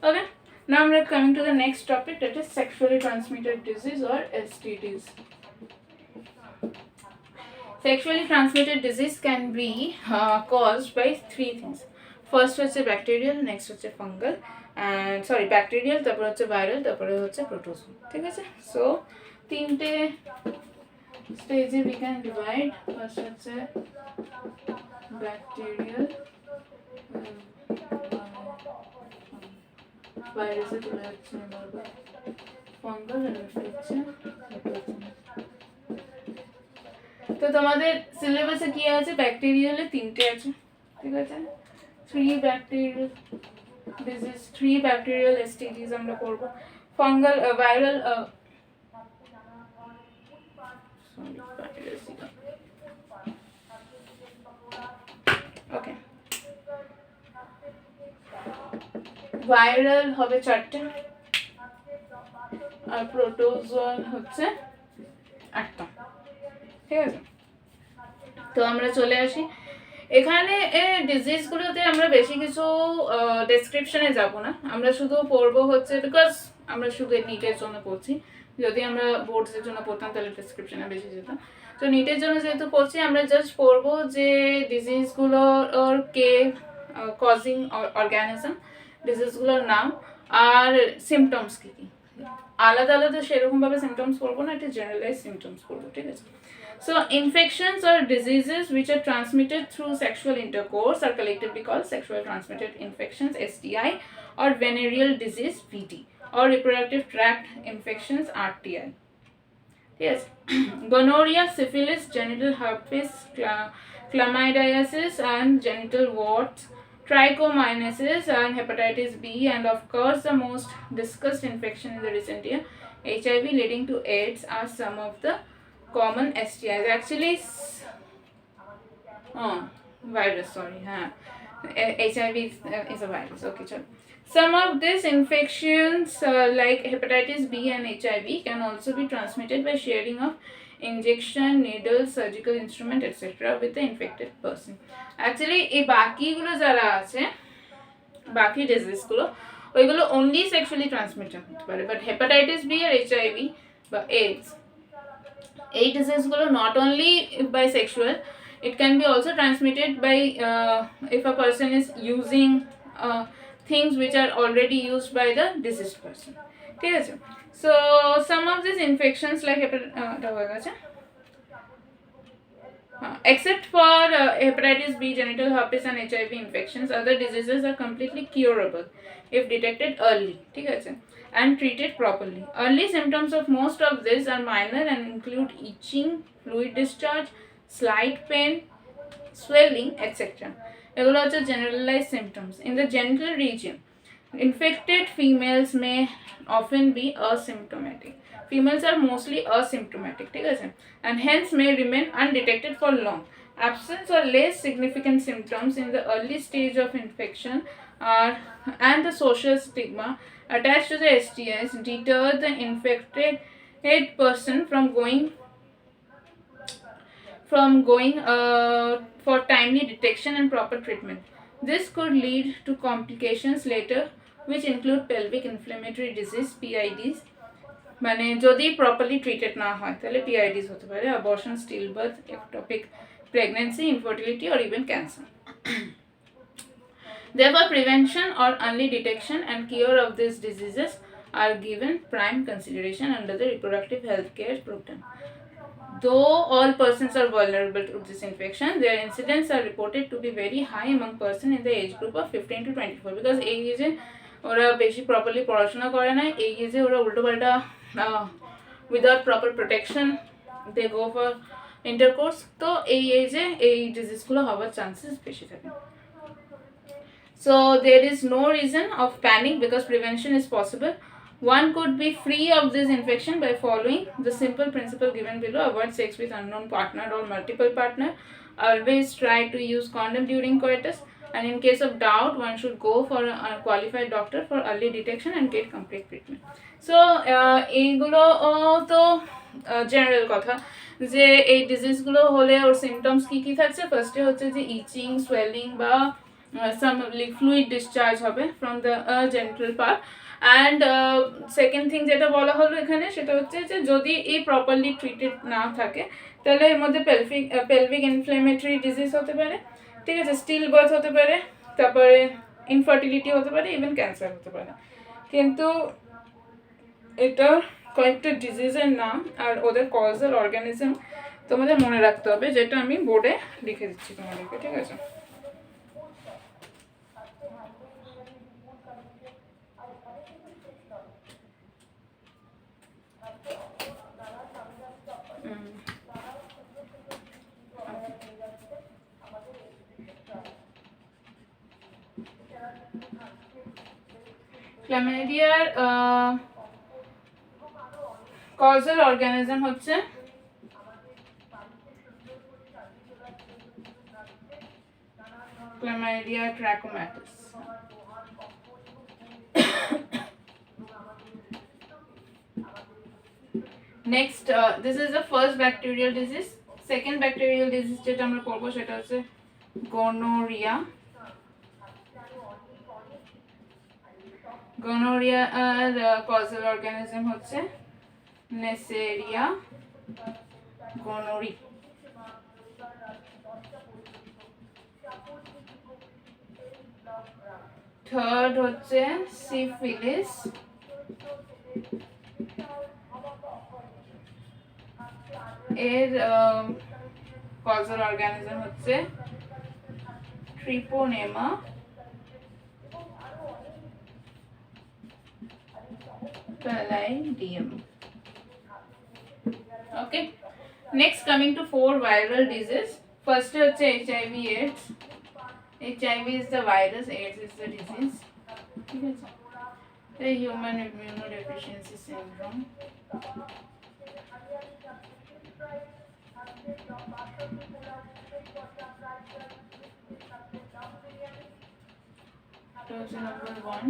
Okay, now we're coming to the next topic, that is sexually transmitted disease or STDs. Sexually transmitted disease can be caused by 3 things. First হচ্ছে bacterial, next হচ্ছে fungal, and sorry bacterial, তারপর হচ্ছে viral, তারপরে হচ্ছে protozoan, ঠিক আছে। So 3টে স্টেজে we can divide. First হচ্ছে bacterial, ভাইরাসে চলে যাচ্ছে বারবার, fungal, আর হচ্ছে protozoan। তো তোমাদের সিলেবাসে কি আছে, ব্যাকটেরিয়ালে 3টে আছে, ঠিক আছে। 3 ব্যাকটেরিয়াল ডিজিজ, 3 ব্যাকটেরিয়াল STDs আমরা করব। ফাঙ্গাল, ভাইরাল, ওকে, ভাইরাল হবে 4টে আর প্রোটোজোয়াল হচ্ছে 8টা, ঠিক আছে। তো আমরা চলে আসি এখানে ডিজিজগুলোতে, আমরা বেশি কিছু ডেসক্রিপশনে যাব না, আমরা শুধু পড়বো হচ্ছে বিকজ আমরা শুধু নিটের জন্য পড়ছি। যদি আমরা বোর্ডসের জন্য পড়তাম তাহলে ডেসক্রিপশনে বেশি যেতাম। তো নিটের জন্য যেহেতু পড়ছি, আমরা জাস্ট পড়বো যে ডিজিজগুলোর কে কজিং অর্গানিজম, ডিজিজগুলোর নাম আর সিমটমস কী কী। আলাদা আলাদা সেরকমভাবে সিমটমস পড়বো না, একটা জেনারেলাইজ সিমটমস পড়বো, ঠিক আছে। So infections or diseases which are transmitted through sexual intercourse are collectively called sexual transmitted infections, STI, or venereal disease, VD, or reproductive tract infections, RTI. Yes. Gonorrhea, syphilis, genital herpes, chlamydiasis and genital warts, trichomoniasis and hepatitis B, and of course the most discussed infection in the recent year, HIV leading to AIDS, are some of the common STIs. Actually virus, sorry, HIV is a virus, okay, chalo. Some of these infections like hepatitis B and HIV can also be transmitted by sharing of injection, needles, surgical instrument, etc. with the infected person. Actually এই বাকিগুলো যারা আছে, বাকি ডিজিজগুলো, ওইগুলো only sexually transmitted হতে পারে, but hepatitis B R HIV বা AIDS, এই ডিজিজগুলো not only by sexual, it can be also transmitted by if a person is using things which are already used by the diseased person, ঠিক আছে। So some of these infections like Except for hepatitis B, genital herpes and HIV infections, other diseases are completely curable if detected early, ঠিক আছে, and treated properly. Early symptoms of most of these are minor and include itching, fluid discharge, slight pain, swelling, etc. এগুলো হচ্ছে generalized symptoms. In the genital region, infected females may often be asymptomatic. Females are mostly asymptomatic, ঠিক আছে, and hence may remain undetected for long. Absence or less significant symptoms in the early stage of infection are and the social stigma attached to the STIs deter the infected person from going for timely detection and proper treatment. This could lead to complications later, which include pelvic inflammatory disease PIDs, মানে যদি properly treated না হয় তাহলে PIDs হতে পারে, abortion, stillbirth, ectopic pregnancy, infertility or even cancer. Therefore, prevention or early detection and cure of these diseases are given prime consideration under the reproductive health care program. Though all persons are vulnerable to this infection, their incidence are reported to be very high among persons in the age group of 15 to 24 because এই এজে ওরা বেশি properly পড়াশোনা করে না, এই এজে ওরা উল্টোপাল্টা without proper protection they go for intercourse, তো এই এজে এই ডিজিজগুলো হওয়ার চান্সেস বেশি থাকে. So there is no reason of panic because prevention is possible. One could be free of this infection by following the simple principle given below. Avoid sex with unknown partner or multiple partner. Always try to use condom during coitus. And in case of doubt, one should go for a qualified doctor for early detection and get complete treatment. So, এইগুলো তো general কথা যে এই ডিজিজগুলো হলে ওর symptoms কী থাকছে. ফার্স্টে হচ্ছে যে ইচিং, সোয়েলিং বা some fluid discharge হবে from the genital part. And second thing যেটা বলা হলো এখানে সেটা হচ্ছে যে যদি এই প্রপারলি ট্রিটেড না থাকে তাহলে এর মধ্যে পেলভিক ইনফ্লেমেটরি ডিজিজ হতে পারে, ঠিক আছে, স্টিল বার্থ হতে পারে, তারপরে ইনফার্টিলিটি হতে পারে, ইভেন ক্যান্সার হতে পারে. কিন্তু এটা কয়েকটা ডিজিজের নাম আর ওদের কজাল অর্গানিজম তোমাদের মনে রাখতে হবে, যেটা আমি বোর্ডে লিখে দিচ্ছি তোমাদেরকে, ঠিক আছে. ক্ল্যামিডিয়ার কজাল অর্গানিজম হচ্ছে Chlamydia trachomatis. Next, this is the first bacterial disease. Second bacterial disease যেটা আমরা পড়বো সেটা হচ্ছে gonorrhea. Gonorrhea causal organism হচ্ছে Neisseria gonorrhoeae. Third হচ্ছে syphilis. এর causal organism হচ্ছে Treponema. Palladium. Okay. Next, coming to 4 viral diseases. First হচ্ছে HIV/AIDS. HIV is the virus, AIDS is the disease. ঠিক আছে. The human immunodeficiency syndrome. Number 1.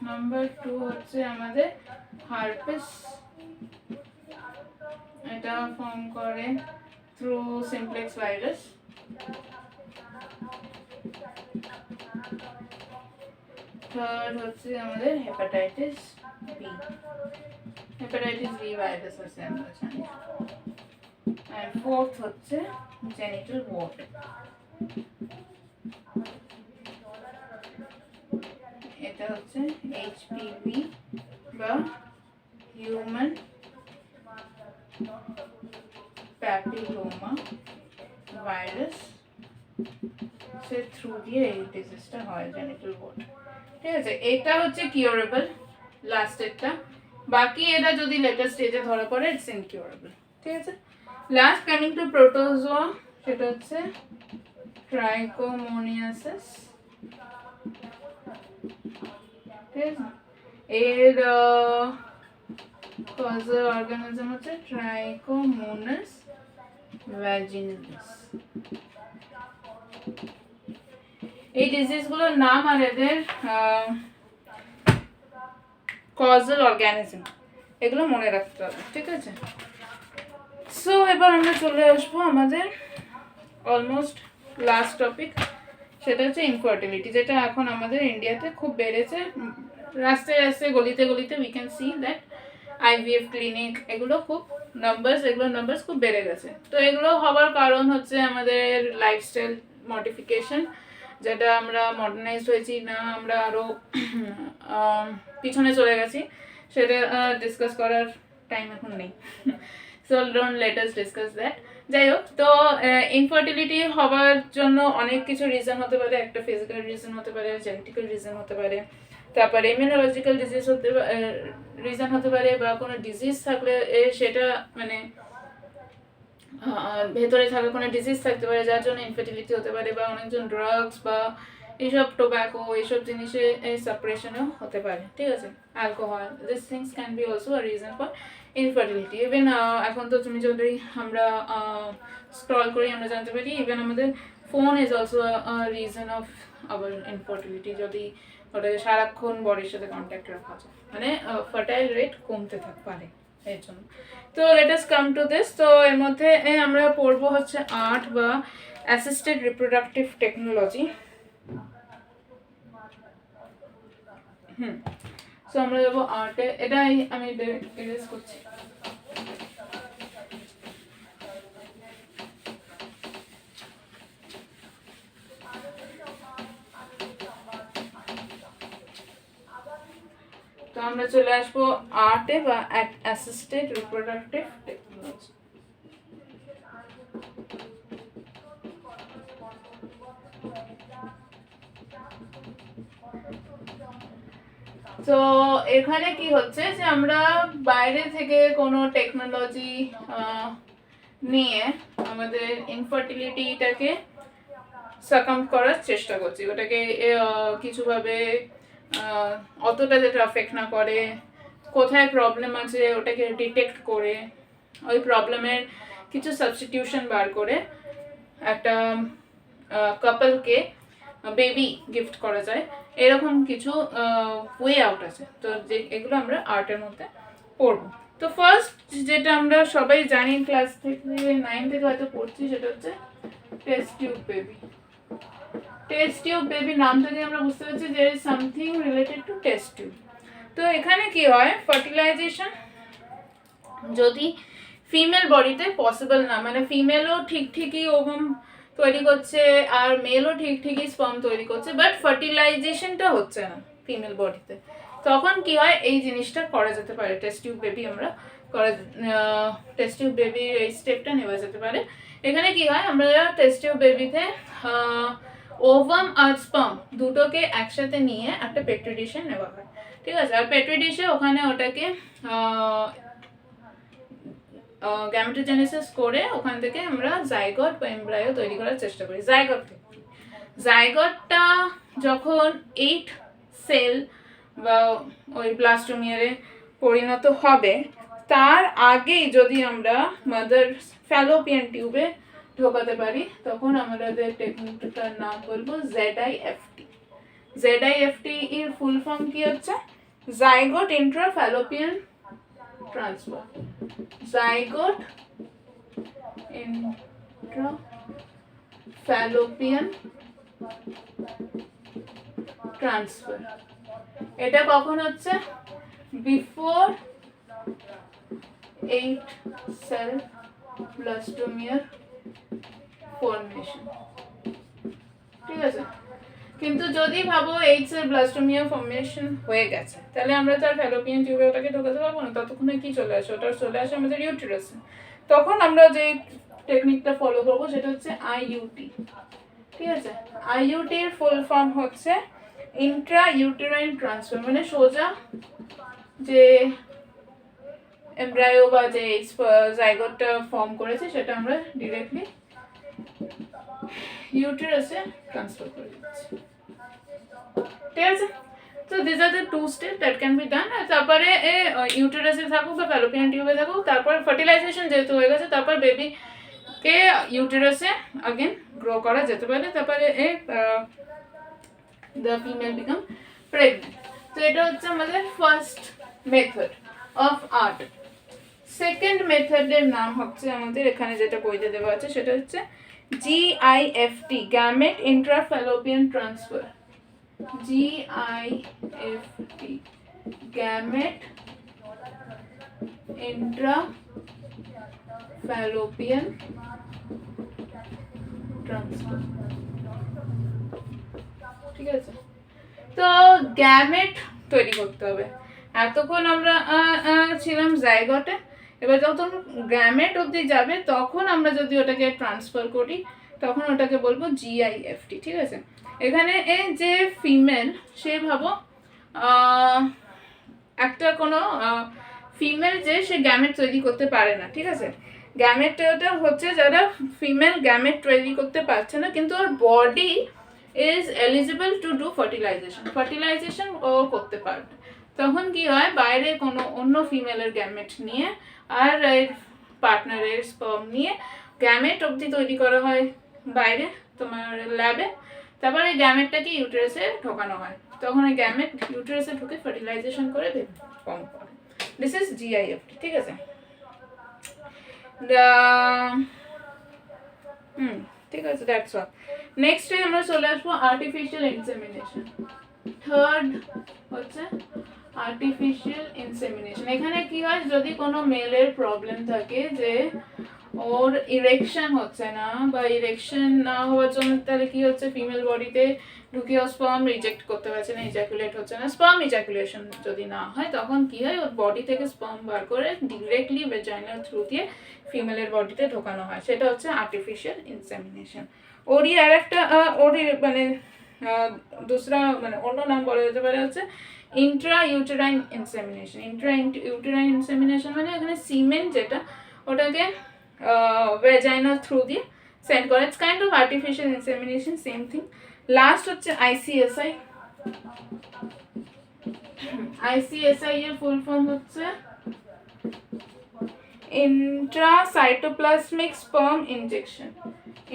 Number 2 হচ্ছে আমাদের herpes. এটা form করে through simplex virus. Third হচ্ছে আমাদের hepatitis B. Hepatitis B virus আছে আমরা জানি. And fourth হচ্ছে genital wart. এটা হচ্ছে HPV বা human papilloma ভাইরাস সে থ্রু দিয়ে এই ডিজিজটা হয় জেনিটাল ওয়ার্ড, ঠিক আছে। এটা হচ্ছে কিউরেবল লাস্টেরটা, বাকি এটা যদি লেটার স্টেজে ধরা পড়ে ইটস ইনকিউরেবল, ঠিক আছে। লাস্ট কামিং টু প্রোটোজোয়া, সেটা হচ্ছে ট্রাইকোমোনিয়াসিস, ঠিক আছে। এর কজাল অর্গানিজম হচ্ছে ট্রাইকোমোনাস ভ্যাজিনালিস। এই ডিজিজগুলোর নাম আর এদের কজাল অর্গানিজম এগুলো মনে রাখতে হবে, ঠিক আছে। সো এবার আমরা চলে আসবো আমাদের অলমোস্ট লাস্ট টপিক, সেটা হচ্ছে ইনফার্টিলিটি, যেটা এখন আমাদের ইন্ডিয়াতে খুব বেড়েছে। রাস্তায় রাস্তায় গলিতে গলিতে we can see that IVF clinic এগুলো খুব এগুলোর নাম্বারস খুব বেড়ে গেছে। তো এগুলো হওয়ার কারণ হচ্ছে আমাদের লাইফস্টাইল মডিফিকেশন, যেটা আমরা মডার্নাইজড হয়েছি না, আমরা আরও পিছনে চলে গেছি, সেটা ডিসকাস করার টাইম এখন নেই। So don't let us discuss that. যাই হোক, তো ইনফার্টিলিটি হওয়ার জন্য অনেক কিছু রিজন হতে পারে। একটা ফিজিক্যাল রিজন হতে পারে, জেনেটিক্যাল রিজন হতে পারে, তারপরে ইমিউনোলজিক্যাল ডিজিজ রিজন হতে পারে, বা কোনো ডিজিজ থাকলে সেটা মানে ভেতরে থাকা কোনো ডিজিজ থাকতে পারে যার জন্য ইনফার্টিলিটি হতে পারে, বা অনেকজন ড্রাগস বা এইসব টোব্যাকো এইসব জিনিসে সাপ্রেশনও হতে পারে, ঠিক আছে। Alcohol, this things can be also a reason for infertility. Even এখন তো তুমি যদি আমরা স্ক্রল করি আমরা জানতে পারি ইভেন আমাদের phone is also a reason of our infertility, যদি ওটা সারাক্ষণ বডির সাথে কন্ট্যাক্ট রাখা যায়, মানে ফার্টাইল রেট কমতে পারে এর জন্য। তো let us come to this. তো এর মধ্যে আমরা পড়বো হচ্ছে আর্ট বা অ্যাসিস্টেড রিপ্রোডাক্টিভ টেকনোলজি। সো আমরা যাবো আর্টে, এটাই আমি এরেজ করছি। তো আমরা চলে আসবো আর্টে বা অ্যাসিস্টেড রিপ্রোডাক্টিভ টেকনোলজি। তো এখানে কি হচ্ছে যে আমরা বাইরে থেকে কোনো টেকনোলজি নিয়ে আমাদের ইনফার্টিলিটিটাকে সাকাম করার চেষ্টা করছি, ওটাকে কিছুভাবে অতটা যেটা অ্যাফেক্ট না করে, কোথায় প্রবলেম আছে ওটাকে ডিটেক্ট করে ওই প্রবলেমের কিছু সাবস্টিটিউশন বার করে একটা কাপলকে বেবি গিফট করা যায়, এরকম কিছু ওয়ে আউট আছে। তো যে এগুলো আমরা আর্টের মধ্যে পড়বো। তো ফার্স্ট যেটা আমরা সবাই জানি ক্লাস থেকে 9 থেকে হয়তো পড়ছি, সেটা হচ্ছে test tube baby. Test tube baby নাম থেকে আমরা বুঝতে পারছি যে something related to test tube. তো এখানে কি হয়, ফার্টিলাইজেশন যদি ফিমেল বডিতে পসিবল না, মানে ফিমেলও ঠিকই ওভাম তৈরি করছে আর মেলও ঠিকই স্পার্ম তৈরি করছে, বাট ফার্টিলাইজেশনটা হচ্ছে না ফিমেল বডিতে, তখন কি হয় এই জিনিসটা করা যেতে পারে। টেস্ট টিউব বেবি আমরা টেস্ট টিউব বেবির এই স্টেপটা নেওয়া যেতে পারে। এখানে কি হয়, আমরা টেস্ট টিউব বেবিতে ওভাম আর স্পার্ম দুটোকে একসাথে নিয়ে একটা পেট্রি ডিশে নেওয়া হয়, ঠিক আছে। আর পেট্রি ডিশে ওখানে ওটাকে গ্যামেটোজেনেসিস করে ওখান থেকে আমরা জাইগট বা এমব্রায়ো তৈরি করার চেষ্টা করি। জাইগটটা যখন 8 সেল বা ওই ব্লাস্টোমিয়ারে পরিণত হবে, তার আগেই যদি আমরা মাদার ফ্যালোপিয়ান টিউবে ঢোকাতে পারি, তখন আমাদের টেকনিকটার নাম বলবো ZIFT। ZIFT এর ফুল ফর্ম কি হচ্ছে, zygote intrafallopian transfer. Zygote intrafallopian transfer. এটা কখন হচ্ছে, বিফোর 8 সেল ব্লাস্টোমিয়ার ফর্মেশন, ঠিক আছে। কিন্তু যদি ভাবো 8 সেল ব্লাস্টোমিয়া ফর্মেশন হয়ে গেছে, তাহলে আমরা তার ফ্যালোপিয়ান টিউবে ওটাকে ঢোকাতে পারবো না, ততক্ষণে কি চলে আসে, ওটা চলে আসে আমাদের ইউটেরাসে। তখন আমরা যে টেকনিকটা ফলো করবো, সেটা হচ্ছে আইইউটি। ঠিক আছে, আইইউটি এর ফুল ফর্ম হচ্ছে ইন্ট্রা ইউটেরাইন ট্রান্সফার, মানে সোজা যে এমব্রায়ো বা যে জাইগোটটা ফর্ম করেছে সেটা আমরা ডিরেক্টলি ইউটেরাসে ট্রান্সফার করে দিচ্ছি। ঠিক আছে, তো this are the two step that can be done. তারপরে ইউটেরাসে থাকুক বা ফ্যালোপিয়ান টিউবে থাকুক, তারপর ফার্টিলাইজেশন যেহেতু হয়ে গেছে, তারপর বেবিকে ইউটেরাসে আগেন গ্রো করা যেতে পারে, তারপরে দ্য ফিমেল বিকাম প্রেগনেন্ট। তো এটা হচ্ছে আমাদের first method of art. Second মেথডের নাম হচ্ছে আমাদের এখানে যেটা বইতে দেওয়া আছে সেটা হচ্ছে GIFT, gamete intrafallopian transfer. GIFT, gamete intrafallopian transfer. ঠিক আছে, তো গ্যামেট তৈরি করতে হবে। এতক্ষণ আমরা ছিলাম জাইগটে, এবার যখন গ্যামেট অবধি যাবে তখন আমরা যদি ওটাকে ট্রান্সফার করি তখন ওটাকে বলবো GIFT। ঠিক আছে, এখানে যে ফিমেল, সে ভাবো একটা কোনো ফিমেল যে সে গ্যামেট তৈরি করতে পারে না। ঠিক আছে, গ্যামেটটা হচ্ছে যারা ফিমেল গ্যামেট তৈরি করতে পারছে না কিন্তু ওর body is eligible to do fertilization ও করতে পারবে, তখন কি হয়, বাইরে কোনো অন্য ফিমেলের গ্যামেট নিয়ে আর পার্টনারের স্পার্ম নিয়ে গ্যামেট অবধি তৈরি করা হয় বাইরে তোমার ল্যাবে, তারপর এই গ্যামেটটাকে ইউটেরাসে ঢোকানো হয়, তখন এই গ্যামেট ইউটেরাসে ঢুকে ফার্টিলাইজেশন করে বেবি ফর্ম করে। This is GIFT। ঠিক আছে, ঠিক আছে, দ্যাটস অল। নেক্সট আমরা চলে আসবো আর্টিফিশিয়াল ইনসেমিনেশন। থার্ড হচ্ছে আর্টিফিশিয়াল ইনসেমিনেশন। এখানে কি হয়, যদি কোনো মেলের প্রবলেম থাকে যে ওর ইরেকশন হচ্ছে না বা ইরেকশন না হওয়ার জন্য তাহলে কি হচ্ছে, ফিমেল বডিতে ঢুকিয়ে স্পার্ম রিজেক্ট করতে পারছে না, ইজাকুলেট হচ্ছে না, স্পার্ম ইজাকুলেশন যদি না হয় তখন কি হয়, ওর বডি থেকে স্পার্ম বার করে ডিরেক্টলি ভেজাইনাল থ্রু দিয়ে ফিমেলের বডিতে ঢোকানো হয়, সেটা হচ্ছে আর্টিফিশিয়াল ইনসেমিনেশন। ওরই আর একটা ওরই মানে দুসরা মানে অন্য নাম বলা যেতে পারে হচ্ছে intra uterine insemination. Intra uterine insemination মানে এখানে সিমেন যেটা ওটাকে ভেজাইনাল থ্রু দিয়ে সেন্ড করে, it's kind of artificial insemination, same thing. Last হচ্ছে ICSI। ICSI এর ফুল ফর্ম হচ্ছে intracytoplasmic sperm injection.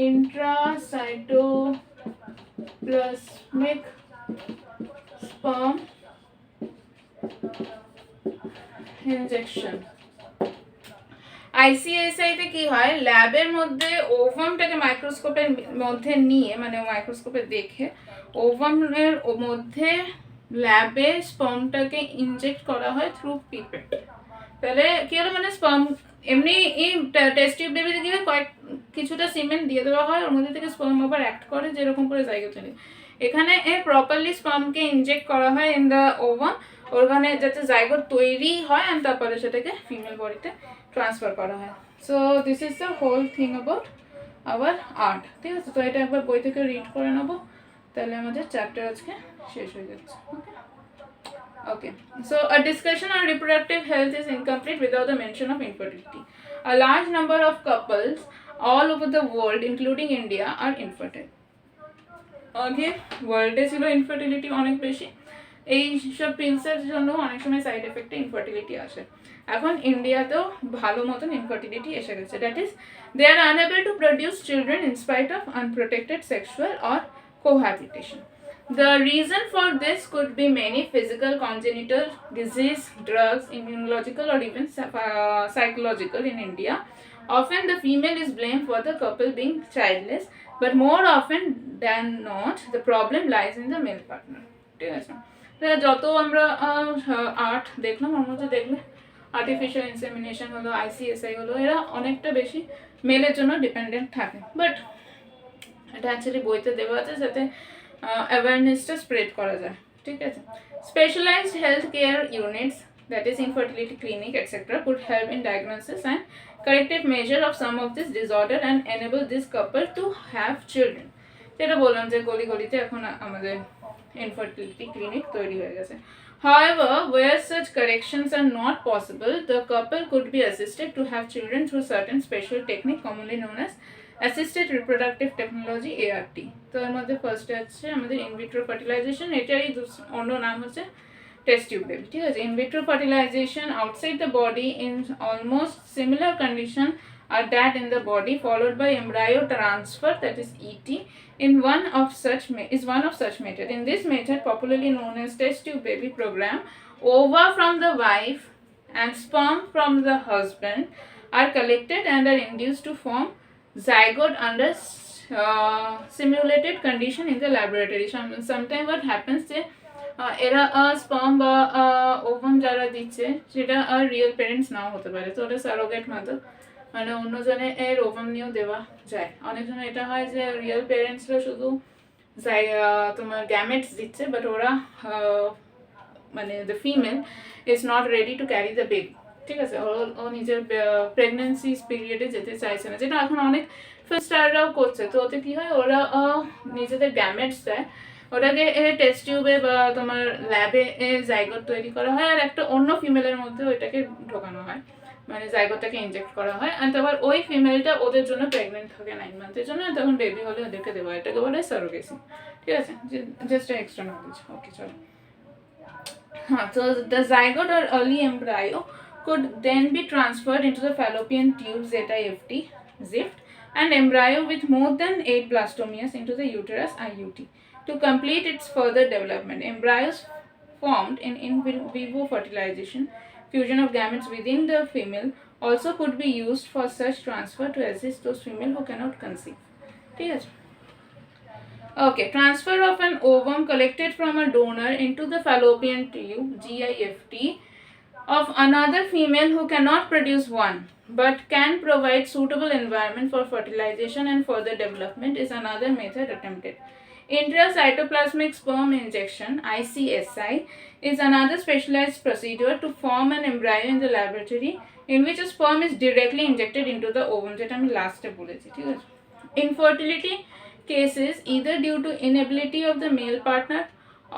Intracytoplasmic sperm injection. ICSI তে কি হয়, ল্যাবের মধ্যে ওভামটাকে মাইক্রোস্কোপের মধ্যে নিয়ে, মানে মাইক্রোস্কোপে দেখে ওভামের মধ্যে ল্যাবে স্পার্মটাকে ইনজেক্ট করা হয় থ্রু পিপেট। তাহলে কি হলো, মানে স্পার্ম এমনি এই টেস্ট টিউব বেবিতে কি হয়, কিছুটা সিমেন্ট দিয়ে দেওয়া হয়, ওর মধ্যে থেকে স্পার্ম আবার অ্যাক্ট করে যেরকম করে জায়গাতে নেই, এখানে প্রপারলি স্পার্মকে ইনজেক্ট করা হয় ইন দ্য ওভাম, ওখানে যাতে জায়গা তৈরি হয় অ্যান্ড তারপরে সেটাকে ফিমেল বডিতে ট্রান্সফার করা হয়। So this is the whole thing about our ART. ঠিক আছে, তো এটা একবার বই থেকে রিড করে নেবো, তাহলে আমাদের চ্যাপ্টার আজকে শেষ হয়ে যাচ্ছে। Okay, so a discussion on reproductive health is incomplete without the mention of infertility. A large number of couples all over the world, including India, are infertile. Okay, world এ ছিল infertility অনেক বেশি, এই সব পিলসের জন্য অনেক সময় সাইড এফেক্টে ইনফার্টিলিটি আসে। এখন ইন্ডিয়াতেও ভালো মতন ইনফার্টিলিটি এসে গেছে, that is they are unable to produce children in spite of unprotected sexual or cohabitation. The reason for this could be many: physical, congenital, disease, drugs, immunological, or even psychological. In India, often the female is blamed for the couple being childless, but more often than not, the problem lies in the male partner. ঠিক আছে, যত আমরা art দেখলাম ওর মধ্যে দেখলে artificial insemination হলো, ICSI হলো, এরা অনেকটা বেশি মেলের জন্য ডিপেন্ডেন্ট থাকে, বাট এটা অ্যাকচুয়ালি বইতে দেওয়া আছে যাতে অ্যাওয়ারনেসটা স্প্রেড করা যায়। ঠিক আছে, specialised health care units that is infertility clinic etc. could help in diagnosis and corrective measure of some of this disorder and enable this couple to have children. যেটা বললাম যে গলি গলিতে এখন আমাদের infertility clinic তৈরি হয়ে গেছে. However, where such corrections are not possible, the couple could be assisted to have children through certain special technique commonly known as assisted reproductive technology ART. তো এর মধ্যে ফার্স্ট আছে আমাদের in vitro fertilization, এটারই অন্য নাম হচ্ছে test tube baby. ঠিক আছে, in vitro fertilization outside the body in almost similar condition are that in the body, followed by embryo transfer, that is ET, is one of such method. In this method, popularly known as test tube baby program, ova from the wife and sperm from the husband are collected and are induced to form zygote under simulated condition in the laboratory. Sometimes what happens যে এরা sperm বা ovum যারা দিচ্ছে সেটা আর real parents নাও হতে পারে, তো ওটা সারোগেট মেথড, মানে অন্যজনে এর ওভাম নিয়েও দেওয়া যায়। অনেক সময় এটা হয় যে রিয়েল প্যারেন্টসরা শুধু তোমার গ্যামেটস দিচ্ছে, বাট ওরা মানে the female is not ready to carry the baby. ঠিক আছে, ও নিজের প্রেগনেন্সি পিরিয়ডে যেতে চাইছে না, যেটা এখন অনেক স্টাররাও করছে। তো ওতে কী হয়, ওরা নিজেদের গ্যামেটস দেয়, ওটাকে টেস্ট টিউবে বা তোমার ল্যাবে জাইগোট তৈরি করা হয়, আর একটা অন্য ফিমেলের মধ্যে ওইটাকে ঢোকানো হয়, মানে জাইগোটটাকে ইনজেক্ট করা হয়, আর তারপর ওই ফিমেলটা ওদের জন্য প্রেগনেন্ট থাকে 9 মান্থের জন্য, তখন বেবি হলে ওদেরকে দেওয়া, এটাকে বলে সারোগেসি। ঠিক আছে, জাস্ট এক্সট্রা নলেজ। ওকে, চলো। হ্যাঁ, তো the zygote or early embryo could then be transferred into the fallopian tube ZIFT and embryo with more than 8 blastomeres into the uterus IUT. To complete its further development, embryos formed in vivo fertilization, fusion of gametes within the female, also could be used for such transfer to assist those female who cannot conceive. ঠিক আছে? Okay, transfer of an ovum collected from a donor into the fallopian tube GIFT of another female who cannot produce one but can provide suitable environment for fertilization and further development is another method attempted. Intracytoplasmic sperm injection ICSI is another specialized procedure to form an embryo in the laboratory in which a sperm is directly injected into the ovum, যেটা আমি লাস্টে বলেছি। ঠিক আছে, infertility cases either due to inability of the male partner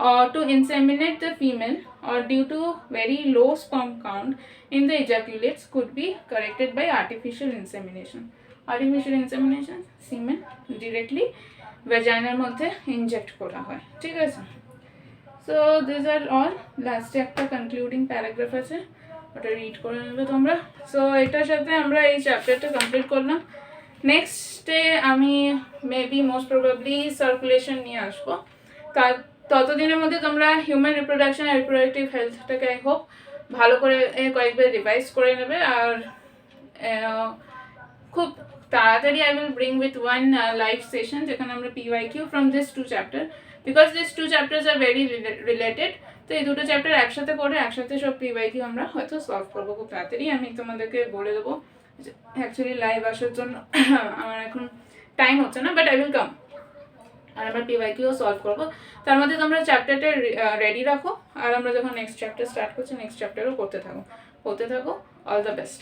or to inseminate the female or due to very low sperm count in the ejaculates could be corrected by artificial insemination. Artificial insemination, semen directly ভ্যাজাইনার মধ্যে inject করা হয়। ঠিক আছে, so this R all. লাস্টে একটা concluding paragraph আছে, ওটা read করে নেবে তোমরা। সো এটার সাথে আমরা এই চ্যাপ্টারটা কমপ্লিট করলাম। নেক্সটে আমি মেবি মোস্ট প্রবাবলি সার্কুলেশন নিয়ে আসবো। ততদিনের মধ্যে তোমরা হিউম্যান রিপ্রোডাকশন আর রিপ্রোডাক্টিভ হেলথটাকে আই হোপ ভালো করে কয়েকবার রিভাইজ করে নেবে। আর খুব তাড়াতাড়ি I will bring with one live session যেখানে আমরা PYQ from this 2 chapter, because these 2 chapters are very related, তো এই দুটো চ্যাপ্টার একসাথে করে একসাথে সব PYQ আমরা হয়তো সলভ করবো খুব তাড়াতাড়ি। আমি তোমাদেরকে বলে দেবো, অ্যাকচুয়ালি লাইভ আসার জন্য আমার এখন টাইম হচ্ছে না, বাট I will come, আর আমরা PYQও সলভ করবো। তার মধ্যে তোমরা চ্যাপ্টারটা রেডি রাখো, আর আমরা যখন নেক্সট চ্যাপ্টার স্টার্ট করছি নেক্সট চ্যাপ্টারও করতে থাকো। All the best.